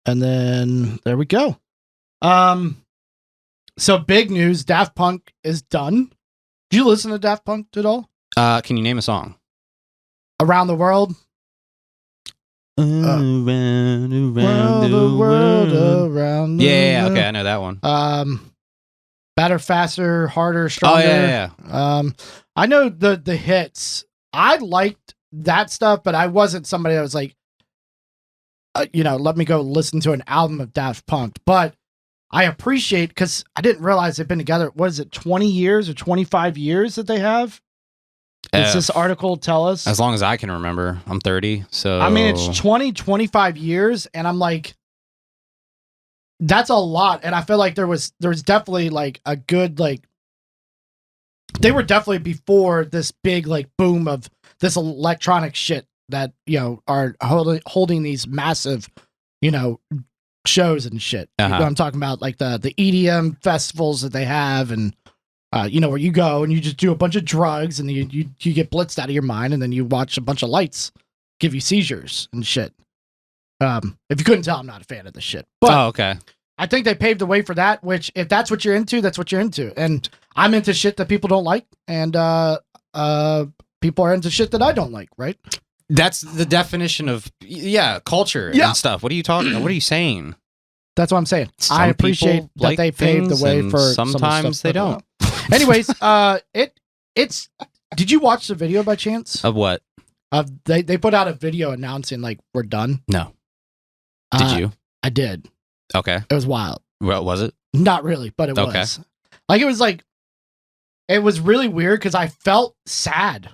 And then there we go. So big news, Daft Punk is done. Do you listen to Daft Punk at all? Can you name a song? Around the World? Around the world. Yeah, okay, I know that one. Better, Faster, Harder, Stronger. Oh, yeah. I know the hits. I liked that stuff, but I wasn't somebody that was like, let me go listen to an album of Daft Punk. But I appreciate, because I didn't realize they've been together, what is it, 20 years or 25 years that they have? Does this article tell us? As long as I can remember. I'm 30, so... I mean, it's 25 years, and I'm like, that's a lot. And I feel like there was definitely, like, a good, like... They were definitely before this big, like, boom of this electronic shit that, are holding these massive, shows and shit. You know what I'm talking about? Like, the EDM festivals that they have, and... where you go and you just do a bunch of drugs and you get blitzed out of your mind, and then you watch a bunch of lights give you seizures and shit. If you couldn't tell, I'm not a fan of this shit. But okay. I think they paved the way for that, which if that's what you're into, that's what you're into. And I'm into shit that people don't like, and people are into shit that I don't like, right? That's the definition of culture and stuff. What are you talking about? What are you saying? That's what I'm saying. I appreciate that they paved the way for sometimes they don't. Anyways, it's. Did you watch the video by chance? Of what? They put out a video announcing like we're done. No. Did you? I did. Okay. It was wild. What was it? Not really, but it was. It was really weird because I felt sad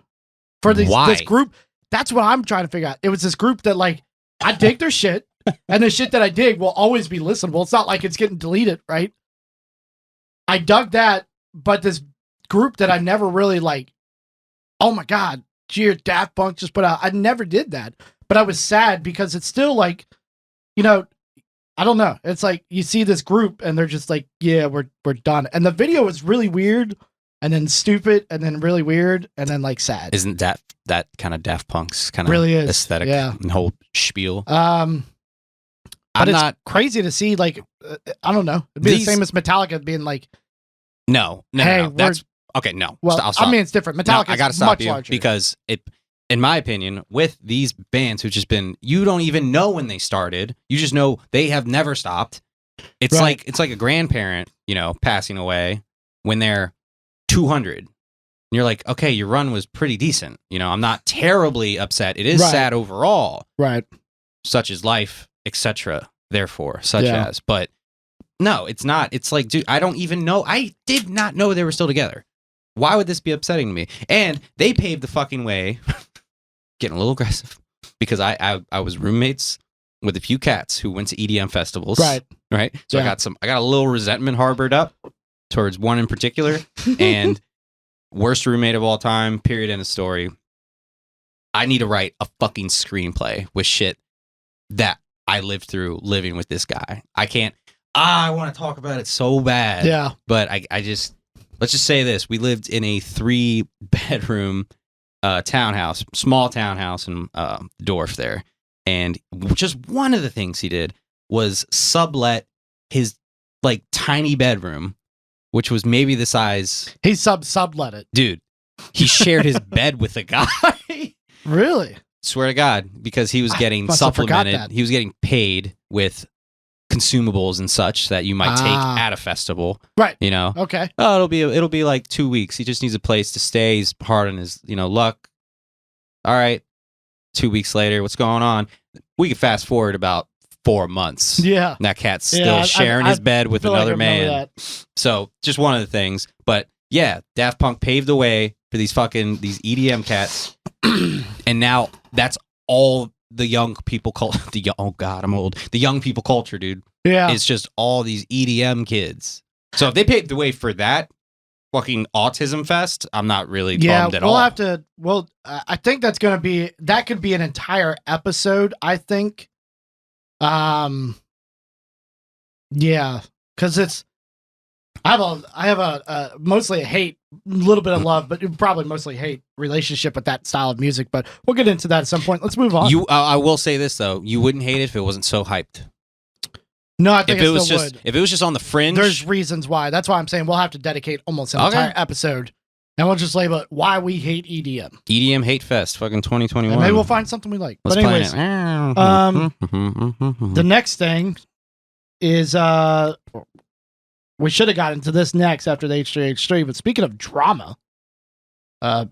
for this group. That's what I'm trying to figure out. It was this group that like I dig their shit, and the shit that I dig will always be listenable. It's not like it's getting deleted, right? I dug that. But this group that I never really like, oh my God, Daft Punk just put out. I never did that. But I was sad because it's still like, I don't know. It's like you see this group and they're just like, yeah, we're done. And the video was really weird and then stupid and then really weird and then like sad. Isn't that kind of Daft Punk's kind of really is aesthetic and whole spiel? But it's not crazy to see like, I don't know. It'd be the same as Metallica being like, No. That's okay. No. Well, I'll stop. I mean, it's different. Metallica I gotta is stop much you larger. because in my opinion, with these bands who've just been, you don't even know when they started. You just know they have never stopped. It's Right. like a grandparent, passing away when they're 200. And you're like, okay, your run was pretty decent. I'm not terribly upset. It is sad overall. Right. Such is life, etc. Therefore, such as. But no, it's not. It's like, dude, I don't even know. I did not know they were still together. Why would this be upsetting to me? And they paved the fucking way. Getting a little aggressive because I was roommates with a few cats who went to EDM festivals. Right. So I got a little resentment harbored up towards one in particular, and worst roommate of all time. Period. End of story. I need to write a fucking screenplay with shit that I lived through living with this guy. I can't. I want to talk about it so bad. Yeah. But let's just say this: we lived in a 3-bedroom. Townhouse, small townhouse in Dorf there, and just one of the things he did was sublet his like tiny bedroom, which was maybe the size. He sublet it, dude. He shared his bed with a guy. Really? Swear to God, because he was getting supplemented. He was getting paid with consumables and such that you might take at a festival, right? Okay. Oh, it'll be like 2 weeks. He just needs a place to stay. He's hard on his luck. All right, 2 weeks later, what's going on? We can fast forward about 4 months. Yeah, and that cat's still sharing his bed with another man. That. So just one of the things, but yeah, Daft Punk paved the way for these EDM cats, and now that's all. The young people oh God, I'm old. The young people culture, dude. Yeah. It's just all these EDM kids. So if they paved the way for that fucking autism fest, I'm not really bummed at all. I think that could be an entire episode, I think. Yeah, because I have a mostly a little bit of love, but probably mostly hate relationship with that style of music. But we'll get into that at some point. Let's move on. I will say this though: you wouldn't hate it if it wasn't so hyped. No, I think if it was just on the fringe. There's reasons why. That's why I'm saying we'll have to dedicate almost an entire episode, and we'll just label it why we hate EDM. EDM Hate Fest, fucking 2021. And maybe we'll find something we like. Let's but anyways, the next thing is we should have got into this next after the H3H3. But speaking of drama,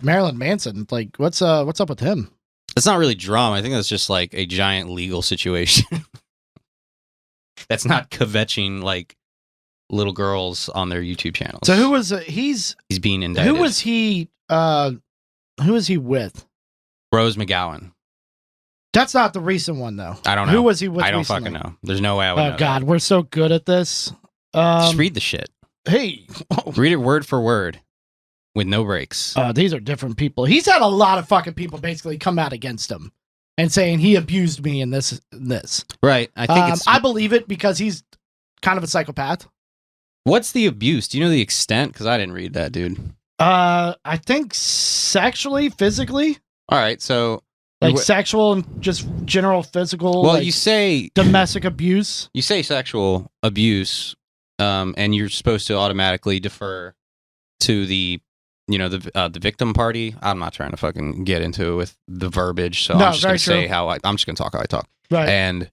Marilyn Manson, like what's up with him? It's not really drama. I think that's just like a giant legal situation. That's not kvetching like little girls on their YouTube channels. So who was he's being indicted? Who was he with? Rose McGowan. That's not the recent one though. I don't know. Who was he with? I don't recently? fucking know. There's no way I would know. Oh God, we're so good at this. Just read the shit. Hey, read it word for word with no breaks. These are different people. He's had a lot of fucking people basically come out against him and saying he abused me in this. Right. I think I believe it because he's kind of a psychopath. What's the abuse? Do you know the extent? Because I didn't read that, dude. I think sexually, physically. All right, so like sexual and just general physical. Well, like you say domestic abuse. You say sexual abuse, and you're supposed to automatically defer to the victim party. I'm not trying to fucking get into it with the verbiage, so I'm just gonna say I'm just gonna talk how I talk. Right. And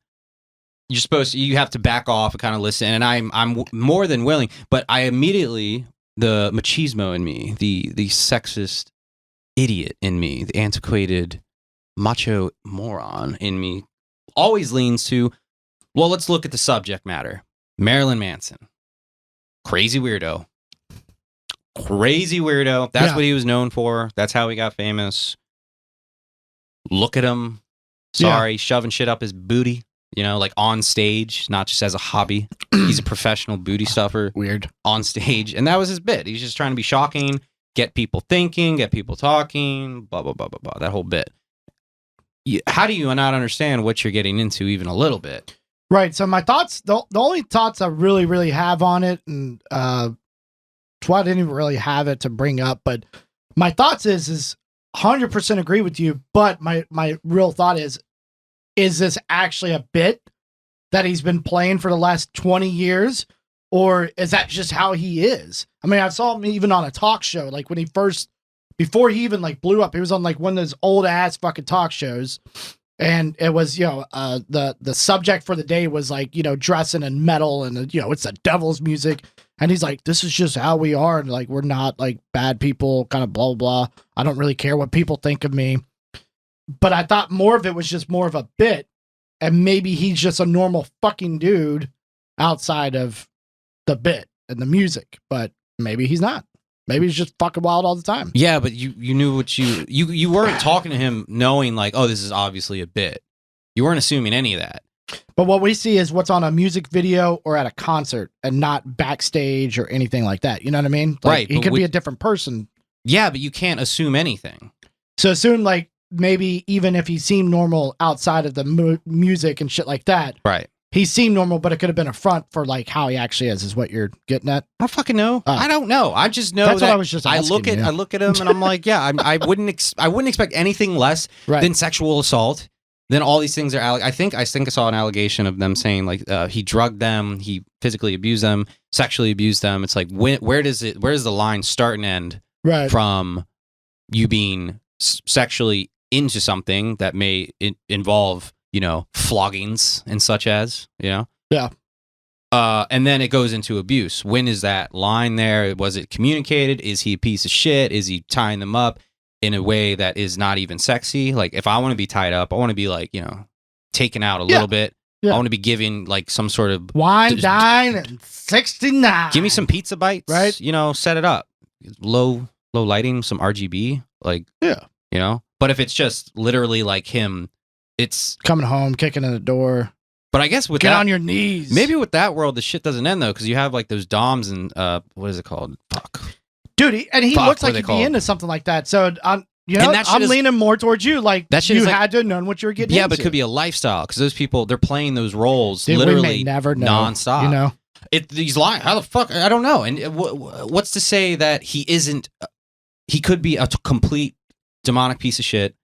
you have to back off and kind of listen. And I'm more than willing, but I immediately, the machismo in me, the sexist idiot in me, the antiquated macho moron in me always leans to, well, let's look at the subject matter. Marilyn Manson. Crazy weirdo. That's what he was known for. That's how he got famous. Look at him. Sorry, shoving shit up his booty. Like on stage, not just as a hobby. He's a professional booty stuffer. Weird. On stage. And that was his bit. He's just trying to be shocking, get people thinking, get people talking, blah, blah, blah, blah, blah. That whole bit. How do you not understand what you're getting into even a little bit? Right. So my thoughts, the only thoughts I really, really have on it, and that's why I didn't even really have it to bring up, but my thoughts is 100% agree with you, but my real thought is this actually a bit that he's been playing for the last 20 years? or is that just how he is? I mean, I saw him even on a talk show, like when before he even like blew up, he was on like one of those old ass fucking talk shows. And it was, the subject for the day was like, dressing in metal and, it's the devil's music. And he's like, this is just how we are. And like, we're not like bad people, kind of blah, blah, blah. I don't really care what people think of me. But I thought more of it was just more of a bit. And maybe he's just a normal fucking dude outside of the bit and the music. But maybe he's not. Maybe he's just fucking wild all the time. Yeah, but you knew what you weren't talking to him knowing like, oh, this is obviously a bit. You weren't assuming any of that. But what we see is what's on a music video or at a concert and not backstage or anything like that. You know what I mean? Like, right. He could be a different person. Yeah, but you can't assume anything. So assume like maybe even if he seemed normal outside of the music and shit like that. Right. He seemed normal, but it could have been a front for like how he actually is what you're getting at. I don't fucking know. I don't know. I just know that's that what I was just asking, I look at him and I'm like, yeah, I wouldn't expect anything less than sexual assault. Then all these things are. I think I saw an allegation of them saying like he drugged them, he physically abused them, sexually abused them. It's like where does the line start and end from you being sexually into something that may involve floggings and such as, yeah. And then it goes into abuse. When is that line there? Was it communicated? Is he a piece of shit? Is he tying them up in a way that is not even sexy? Like, if I want to be tied up, I want to be like, taken out a little bit. Yeah. I want to be given like some sort of wine, dine, and 69. Give me some pizza bites, right? Set it up. Low lighting, some RGB, like, yeah. But if it's just literally like him, it's coming home, kicking in the door. But I guess get on your knees. Maybe with that world, the shit doesn't end though, because you have like those DOMs and what is it called? Fuck, dude. He looks like he'd be into something like that. So I'm leaning more towards you. Like that you had to have known what you were getting. Yeah, into. But it could be a lifestyle because those people they're playing those roles literally we may never know, nonstop. He's lying. How the fuck? I don't know. And what's to say that he isn't? He could be a complete demonic piece of shit.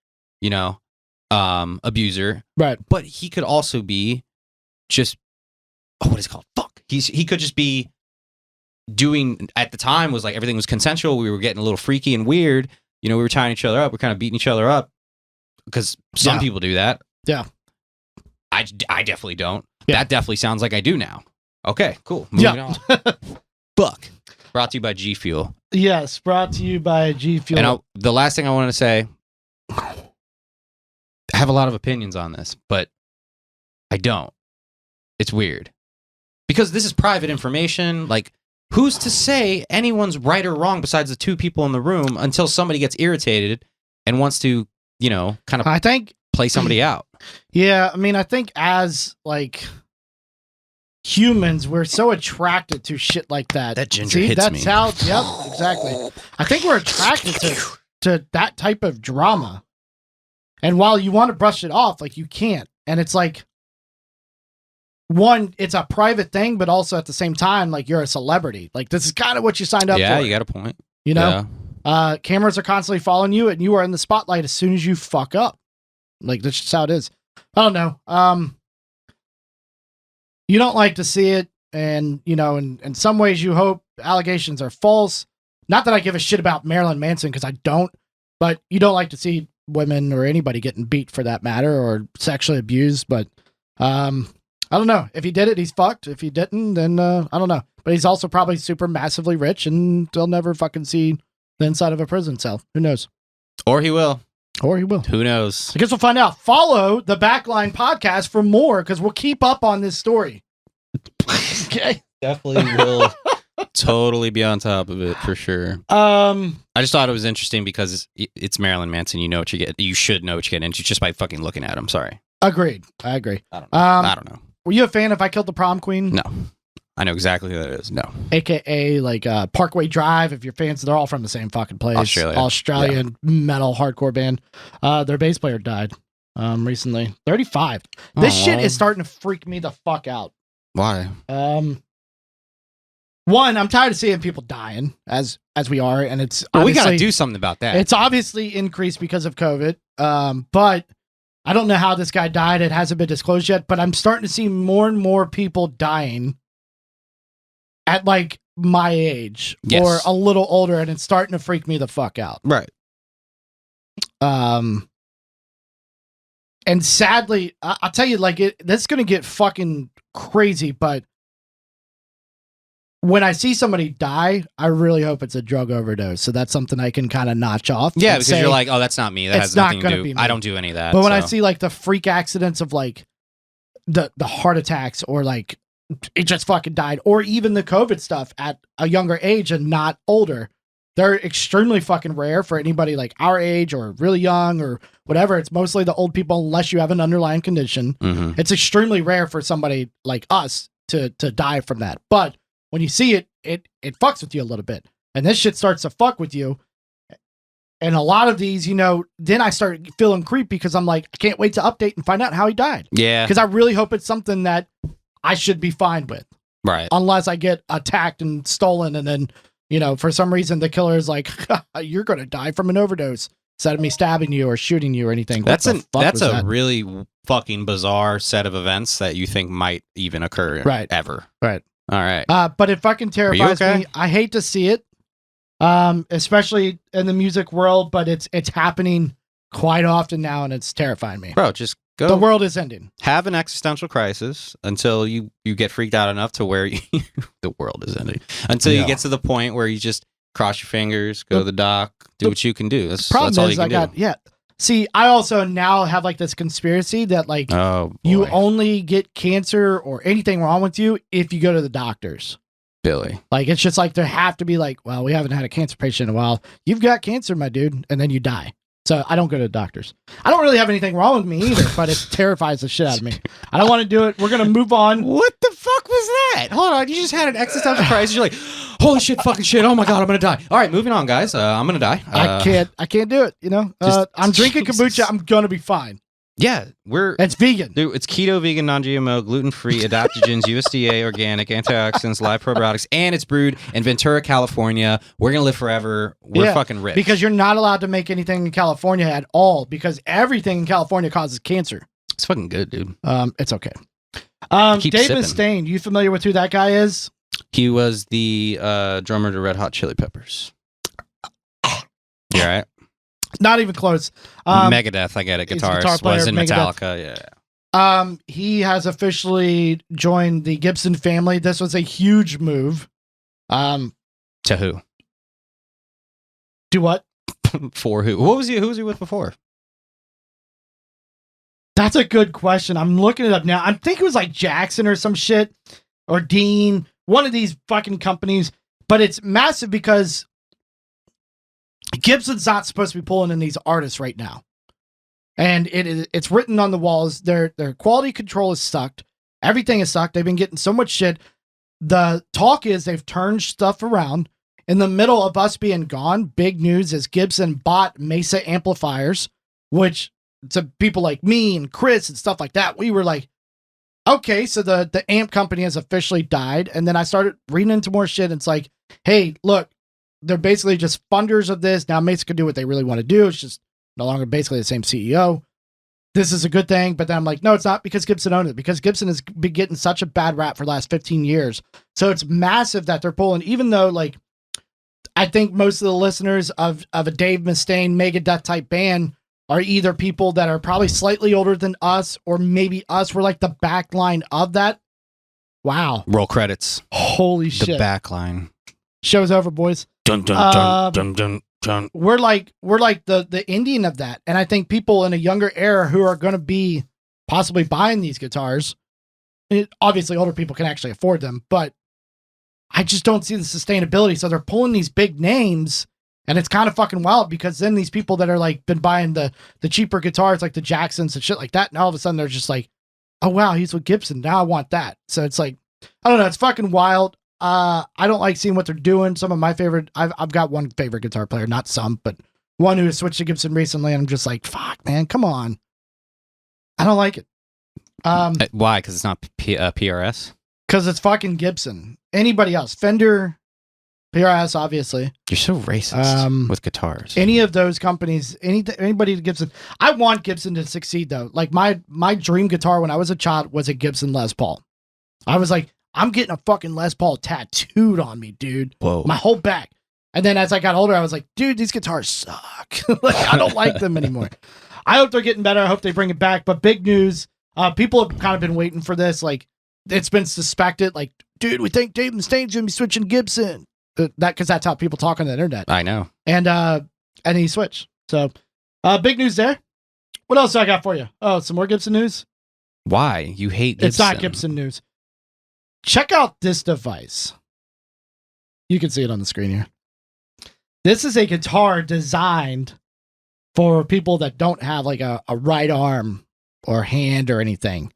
Abuser, right? But he could also be just what is it called? Fuck. He could just be doing at the time was like everything was consensual. We were getting a little freaky and weird. We were tying each other up. We're kind of beating each other up because some people do that. Yeah, I definitely don't. Yeah. That definitely sounds like I do now. Okay, cool. Moving on. Fuck. Brought to you by G Fuel. Yes, brought to you by G Fuel. And the last thing I wanted to say. I have a lot of opinions on this, but I don't. It's weird. Because this is private information. Like, who's to say anyone's right or wrong besides the two people in the room until somebody gets irritated and wants to, kind of play somebody out? Yeah, I mean, I think as, like, humans, we're so attracted to shit like that. That ginger hits me. Yep, exactly. I think we're attracted to that type of drama. And while you want to brush it off, like you can't. And it's like, one, it's a private thing, but also at the same time, like you're a celebrity. Like this is kind of what you signed up for. Yeah, you got a point. Cameras are constantly following you and you are in the spotlight as soon as you fuck up. Like that's just how it is. I don't know. You don't like to see it. And, in some ways you hope allegations are false. Not that I give a shit about Marilyn Manson because I don't, but you don't like to see women or anybody getting beat for that matter or sexually abused. But I don't know. If he did it, he's fucked. If he didn't, then I don't know. But he's also probably super massively rich and they'll never fucking see the inside of a prison cell. Who knows? Or he will. Who knows? I guess we'll find out. Follow the Backline podcast for more because we'll keep up on this story. Okay. Definitely will. Totally be on top of it for sure. I just thought it was interesting because it's Marilyn Manson. You know what you get. You should know what you get into just by fucking looking at him. Sorry. Agreed. I agree. I don't know. Were you a fan of I Killed the Prom Queen? No. I know exactly who that is. No. AKA like Parkway Drive. If you're fans, they're all from the same fucking place. Australian metal hardcore band. Their bass player died recently. 35. This shit is starting to freak me the fuck out. Why? One, I'm tired of seeing people dying as we are, and it's we got to do something about that. It's obviously increased because of COVID, but I don't know how this guy died. It hasn't been disclosed yet, but I'm starting to see more and more people dying at like my age Yes. or a little older, and it's starting to freak me the fuck out. Right. And sadly, I'll tell you, like, that's going to get fucking crazy, but when I see somebody die, I really hope it's a drug overdose. So that's something I can kind of notch off. Yeah, because you're like, oh, that's not me. That has nothing to do. I don't do any of that. But when I see like the freak accidents of like the heart attacks or like it just fucking died, or even the COVID stuff at a younger age and not older, they're extremely fucking rare for anybody like our age or really young or whatever. It's mostly the old people unless you have an underlying condition. Mm-hmm. It's extremely rare for somebody like us to die from that. But when you see it, it fucks with you a little bit. And this shit starts to fuck with you. And a lot of these, you know, then I start feeling creepy because I'm like, I can't wait to update and find out how he died. Yeah. Because I really hope it's something that I should be fine with. Right. Unless I get attacked and stolen and then, you know, for some reason the killer is like, you're going to die from an overdose instead of me stabbing you or shooting you or anything. That's a really fucking bizarre set of events that you think might even occur ever. Right. All right. But it fucking terrifies me. I hate to see it, especially in the music world, but it's happening quite often now, and it's terrifying me. Bro, just go. The world is ending. Have an existential crisis until you get freaked out enough to where the world is ending. Until you get to the point where you just cross your fingers, go to the doc, do what you can do. That's all you can do. Yeah. See, I also now have like this conspiracy that like you only get cancer or anything wrong with you if you go to the doctors. Billy. Like, it's just like, there have to be like, well, we haven't had a cancer patient in a while. You've got cancer, my dude. And then you die. So I don't go to the doctors. I don't really have anything wrong with me either, but it terrifies the shit out of me. I don't want to do it. We're going to move on. What the fuck was that? Hold on. You just had an existential crisis. You're like, holy shit, fucking shit. Oh my God, I'm going to die. All right, moving on, guys. I'm going to die. I can't do it. You know, I'm drinking kombucha. I'm going to be fine. Yeah, it's vegan. Dude, it's keto, vegan, non-GMO, gluten-free, adaptogens, USDA, organic, antioxidants, live probiotics, and it's brewed in Ventura, California. We're going to live forever. We're fucking rich. Because you're not allowed to make anything in California at all because everything in California causes cancer. It's fucking good, dude. It's okay. Dave Mustaine, you familiar with who that guy is? He was the drummer to Red Hot Chili Peppers. You all right? Not even close. Megadeth, I get it. Guitarist was in Metallica. Yeah. He has officially joined the Gibson family. This was a huge move. To who? Do what? For who? Who was he with before? That's a good question. I'm looking it up now. I think it was like Jackson or some shit, or Dean, one of these fucking companies. But it's massive because Gibson's not supposed to be pulling in these artists right now. And it's written on the walls. Their quality control is sucked. Everything is sucked. They've been getting so much shit. The talk is they've turned stuff around. In the middle of us being gone, big news is Gibson bought Mesa Amplifiers, which to people like me and Chris and stuff like that, we were like, okay, so the amp company has officially died. And then I started reading into more shit. And it's like, hey, look, they're basically just funders of this. Now Mesa can do what they really want to do. It's just no longer basically the same CEO. This is a good thing. But then I'm like, no, it's not, because Gibson owned it, because Gibson has been getting such a bad rap for the last 15 years. So it's massive that they're pulling, even though like, I think most of the listeners of a Dave Mustaine Megadeth type band are either people that are probably slightly older than us, or maybe us were like the back line of that. Wow. Roll credits. Holy shit. The back line. Show's over, boys. Dun, dun, dun, dun, dun, dun. We're like the Indian of that. And I think people in a younger era who are going to be possibly buying these guitars, obviously older people can actually afford them, but I just don't see the sustainability. So they're pulling these big names, and it's kind of fucking wild, because then these people that are like been buying the cheaper guitars, like the Jacksons and shit like that, and all of a sudden they're just like, oh wow, he's with Gibson, now I want that. So it's like, I don't know, it's fucking wild. I don't like seeing what they're doing. Some of my favorite, I've got one favorite guitar player, not some, but one who has switched to Gibson recently, and I'm just like, fuck, man, come on. I don't like it. Why? Because it's not PRS? Because it's fucking Gibson. Anybody else? Fender, PRS, obviously. You're so racist with guitars. Any of those companies, anybody to Gibson. I want Gibson to succeed, though. Like my dream guitar when I was a child was a Gibson Les Paul. I was like, I'm getting a fucking Les Paul tattooed on me, dude. Whoa. My whole back. And then as I got older, I was like, dude, these guitars suck. Like, I don't like them anymore. I hope they're getting better. I hope they bring it back. But big news. People have kind of been waiting for this. Like, it's been suspected. Like, dude, we think Dave Mustaine's going to be switching Gibson. Because that's how people talk on the internet. I know. And he switched. So, big news there. What else do I got for you? Oh, some more Gibson news? Why? You hate Gibson. It's not Gibson news. Check out this device. You can see it on the screen here. This is a guitar designed for people that don't have like a right arm or hand or anything.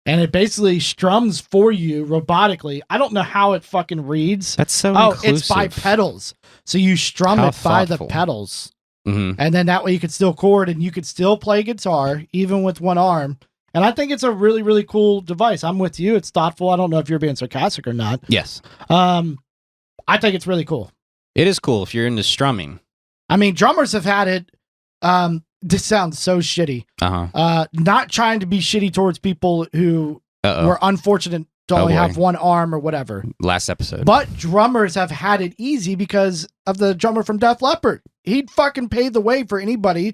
And it basically strums for you robotically. I don't know how it fucking reads. That's so inclusive. It's by pedals. So you strum How it by thoughtful. the pedals. Mm-hmm. And then that way you could still chord and you could still play guitar even with one arm. And I think it's a really, really cool device. I'm with you. It's thoughtful. I don't know if you're being sarcastic or not. Yes. I think it's really cool. It is cool if you're into strumming. I mean, drummers have had it. This sounds so shitty. Not trying to be shitty towards people who were unfortunate to only have one arm or whatever. Last episode. But drummers have had it easy because of the drummer from Def Leppard. He'd fucking paved the way for anybody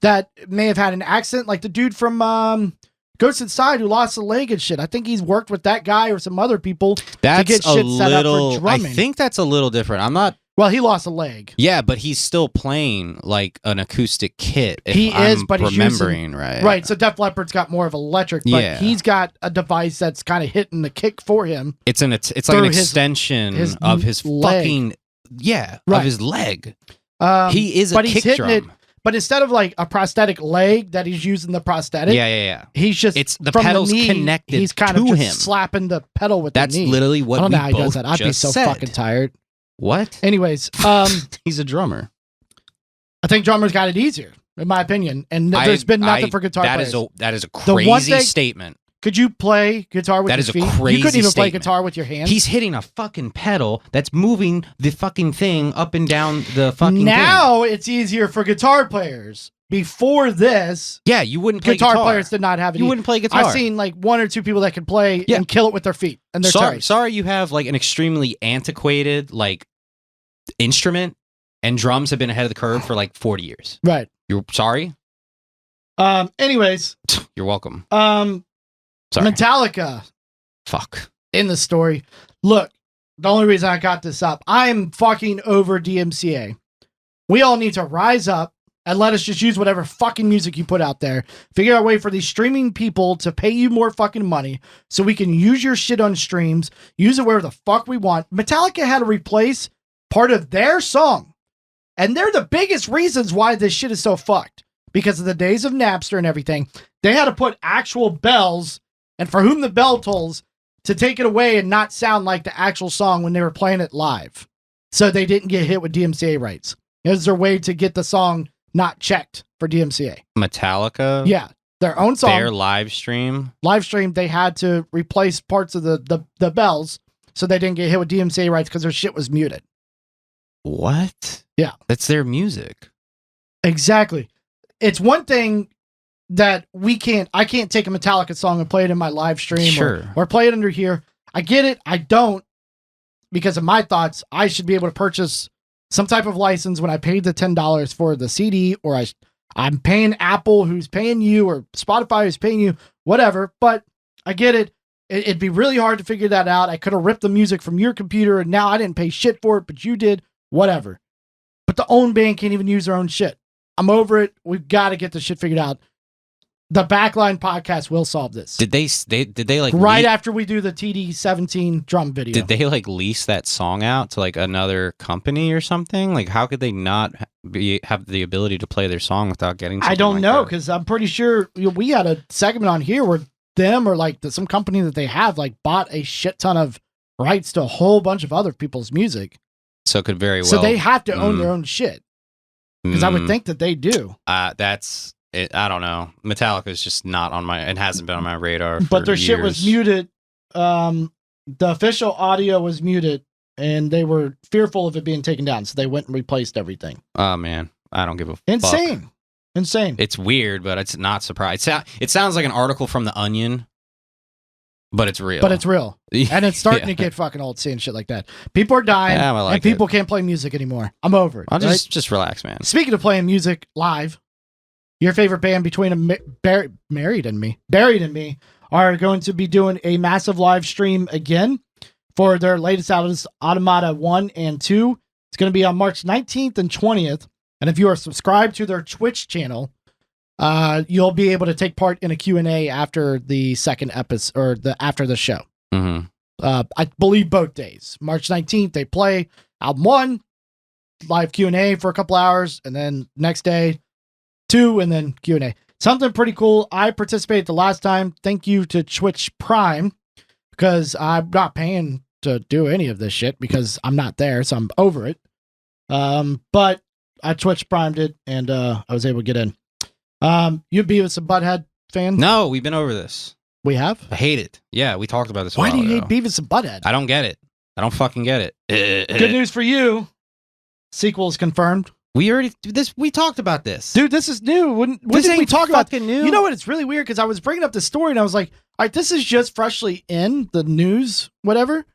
that may have had an accident, like the dude from Ghost Inside who lost a leg and shit. I think he's worked with that guy or some other people to get shit set up for drumming. I think that's a little different. I'm not. Well, he lost a leg. Yeah, but he's still playing like an acoustic kit. If He I'm is, but he's remembering using, right. Right, so Def Leppard's got more of electric, but he's got a device that's kind of hitting the kick for him. It's like an extension of his leg. Fucking of his leg. He is a but kick he's hitting drum. it. But instead of like a prosthetic leg that he's using the prosthetic, he's just it's the from pedals the knee, connected he's kind to of just him. slapping the pedal with That's the knee. literally what I don't we know how he does both that. I'd be so said. fucking tired. What? Anyways, he's a drummer. I think drummers got it easier, in my opinion. And there's been nothing for guitar players. That is a crazy statement. Could you play guitar with your feet? Crazy You couldn't even play statement. guitar with your hands. He's hitting a fucking pedal that's moving the fucking thing up and down the fucking now thing. It's easier for guitar players. Before this, you wouldn't play guitar players did not have it. You wouldn't play guitar. I've seen like one or two people that can play and kill it with their feet, and they're sorry you have like an extremely antiquated like instrument, and drums have been ahead of the curve for like 40 years. Right. You're sorry? Anyways. You're welcome. Sorry. Metallica. Fuck. In the story. Look, the only reason I got this up, I'm fucking over DMCA. We all need to rise up and let us just use whatever fucking music you put out there. Figure out a way for these streaming people to pay you more fucking money so we can use your shit on streams, use it wherever the fuck we want. Metallica had to replace part of their song. And they're the biggest reasons why this shit is so fucked. Because of the days of Napster and everything. They had to put actual bells, and for whom the bell tolls, to take it away and not sound like the actual song when they were playing it live. So they didn't get hit with DMCA rights. It was their way to get the song not checked for DMCA. Metallica? Yeah. Their own song. Their live stream? Live stream, they had to replace parts of the bells so they didn't get hit with DMCA rights because their shit was muted. What? Yeah. That's their music. Exactly. It's one thing that I can't take a Metallica song and play it in my live stream or play it under here. I get it. I don't, because of my thoughts, I should be able to purchase some type of license when I paid the $10 for the CD, or I'm paying Apple who's paying you, or Spotify who's paying you, whatever. But I get it. It'd be really hard to figure that out. I could have ripped the music from your computer and now I didn't pay shit for it, but you did, whatever. But the own band can't even use their own shit. I'm over it. We've got to get this shit figured out. The Backline podcast will solve this. Did they like right after we do the TD17 drum video? Did they like lease that song out to like another company or something? Like, how could they not have the ability to play their song without getting? I don't know, because I'm pretty sure we had a segment on here where them or like some company that they have like bought a shit ton of rights to a whole bunch of other people's music. So it could very well. So they have to own their own shit, because I would think that they do. That's. I don't know. Metallica is just not on my. It hasn't been on my radar. But their years. shit was muted. The official audio was muted, and they were fearful of it being taken down, so they went and replaced everything. Oh man, I don't give a fuck. Insane. It's weird, but it's not surprising. It sounds like an article from The Onion. But it's real. But it's real. And it's starting to get fucking old seeing shit like that. People are dying, and people can't play music anymore. I'm over it. I'll just relax, man. Speaking of playing music live, your favorite band between Buried and Me are going to be doing a massive live stream again for their latest albums, Automata 1 and 2. It's going to be on March 19th and 20th. And if you are subscribed to their Twitch channel, you'll be able to take part in a Q&A after the second episode or after the show. Mm-hmm. I believe both days. March 19th, they play album 1, live Q&A for a couple hours, and then next day, 2, and then Q&A. Something pretty cool. I participated the last time. Thank you to Twitch Prime, because I'm not paying to do any of this shit because I'm not there, so I'm over it. But I Twitch Primed it, and I was able to get in. You Beavis and Butthead fan? No, we've been over this. We have? I hate it. Yeah, we talked about this. Why do you hate Beavis and Butthead? I don't get it. I don't fucking get it. Good news for you. Sequel is confirmed. We talked about this. Dude, this is new. When did we talk about it? New? You know what? It's really weird because I was bringing up the story and I was like, all right, this is just freshly in the news, whatever.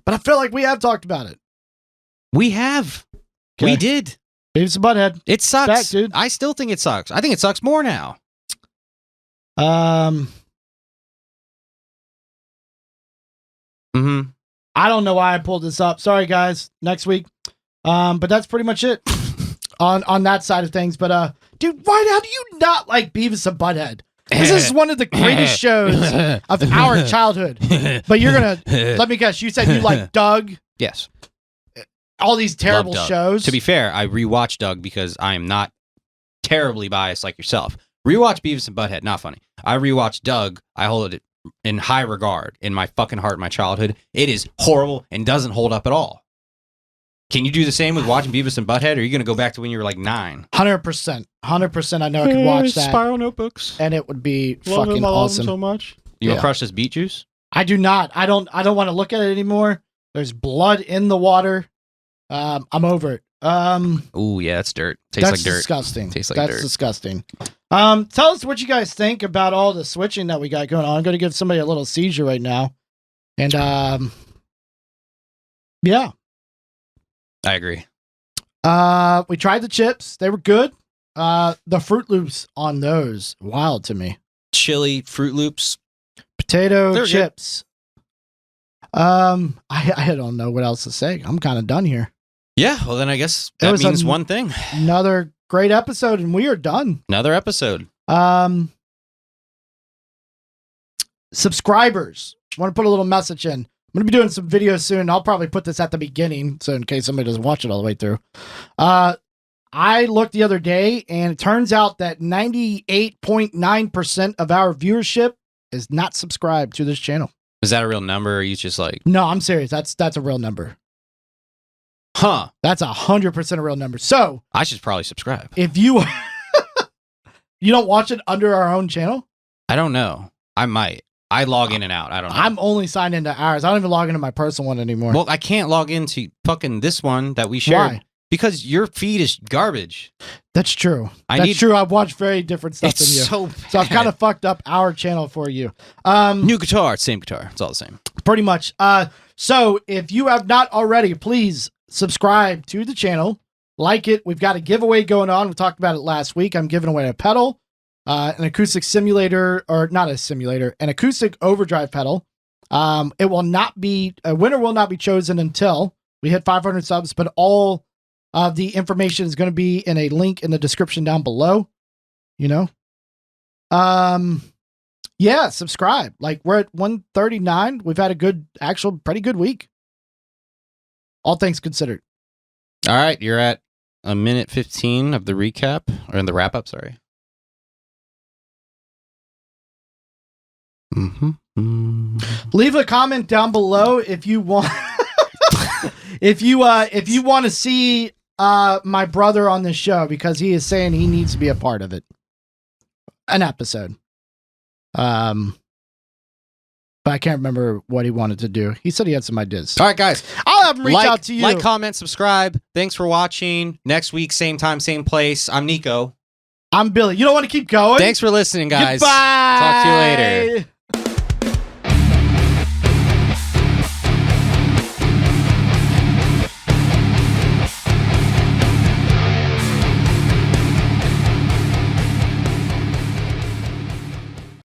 But I feel like we have talked about it. We have. Okay. We did. Beavis and Butthead. It sucks. Back, dude. I still think it sucks. I think it sucks more now. Mm-hmm. I don't know why I pulled this up. Sorry, guys. Next week. But that's pretty much it on that side of things. But dude, how do you not like Beavis and Butthead? This is one of the greatest shows of our childhood. But you're gonna let me guess. You said you like Doug. Yes. All these terrible shows. To be fair, I rewatched Doug because I am not terribly biased like yourself. Rewatch Beavis and Butthead, not funny. I rewatched Doug. I hold it in high regard in my fucking heart, my childhood. It is horrible and doesn't hold up at all. Can you do the same with watching Beavis and Butthead, or are you going to go back to when you were like 9? 100%. 100% I know I could watch that. Spiral Notebooks. And it would be fucking awesome. So much. You want to crush this beet juice? I do not. I don't want to look at it anymore. There's blood in the water. I'm over it. Oh yeah, that's dirt. Tastes like dirt. Disgusting. Tastes like dirt. That's disgusting. Tell us what you guys think about all the switching that we got going on. I'm going to give somebody a little seizure right now. And yeah. I agree. We tried the chips. They were good. The Fruit Loops on those, wild to me. Chili Fruit Loops. Potato chips. I don't know what else to say. I'm kind of done here. Yeah, well then I guess that means one thing. Another great episode, and we are done. Another episode. Subscribers, want to put a little message in. I'm going to be doing some videos soon. I'll probably put this at the beginning, so in case somebody doesn't watch it all the way through. I looked the other day, and it turns out that 98.9% of our viewership is not subscribed to this channel. Is that a real number, or are you just like... No, I'm serious. That's a real number. Huh. That's 100% a real number. So... I should probably subscribe. If you... You don't watch it under our own channel? I don't know. I might. I log in and out. I don't know. I'm only signed into ours. I don't even log into my personal one anymore. Well, I can't log into fucking this one that we shared. Why? Because your feed is garbage. That's true. That's true. I've watched very different stuff than you. So I've kind of fucked up our channel for you. New guitar, same guitar. It's all the same. Pretty much. So if you have not already, please subscribe to the channel. Like it. We've got a giveaway going on. We talked about it last week. I'm giving away a pedal. An acoustic simulator, or not a simulator, an acoustic overdrive pedal. It will not be, a winner will not be chosen until we hit 500 subs, but all of the information is going to be in a link in the description down below, you know? Yeah, subscribe. Like, we're at 139. We've had a pretty good week. All things considered. All right. You're at a minute 15 of the recap, or in the wrap up, sorry. Leave a comment down below if you want if you want to see my brother on this show, because he is saying he needs to be a part of it. An episode. But I can't remember what he wanted to do. He said he had some ideas. All right, guys. I'll have him reach out to you. Like, comment, subscribe. Thanks for watching. Next week, same time, same place. I'm Nico. I'm Billy. You don't want to keep going? Thanks for listening, guys. Goodbye. Talk to you later.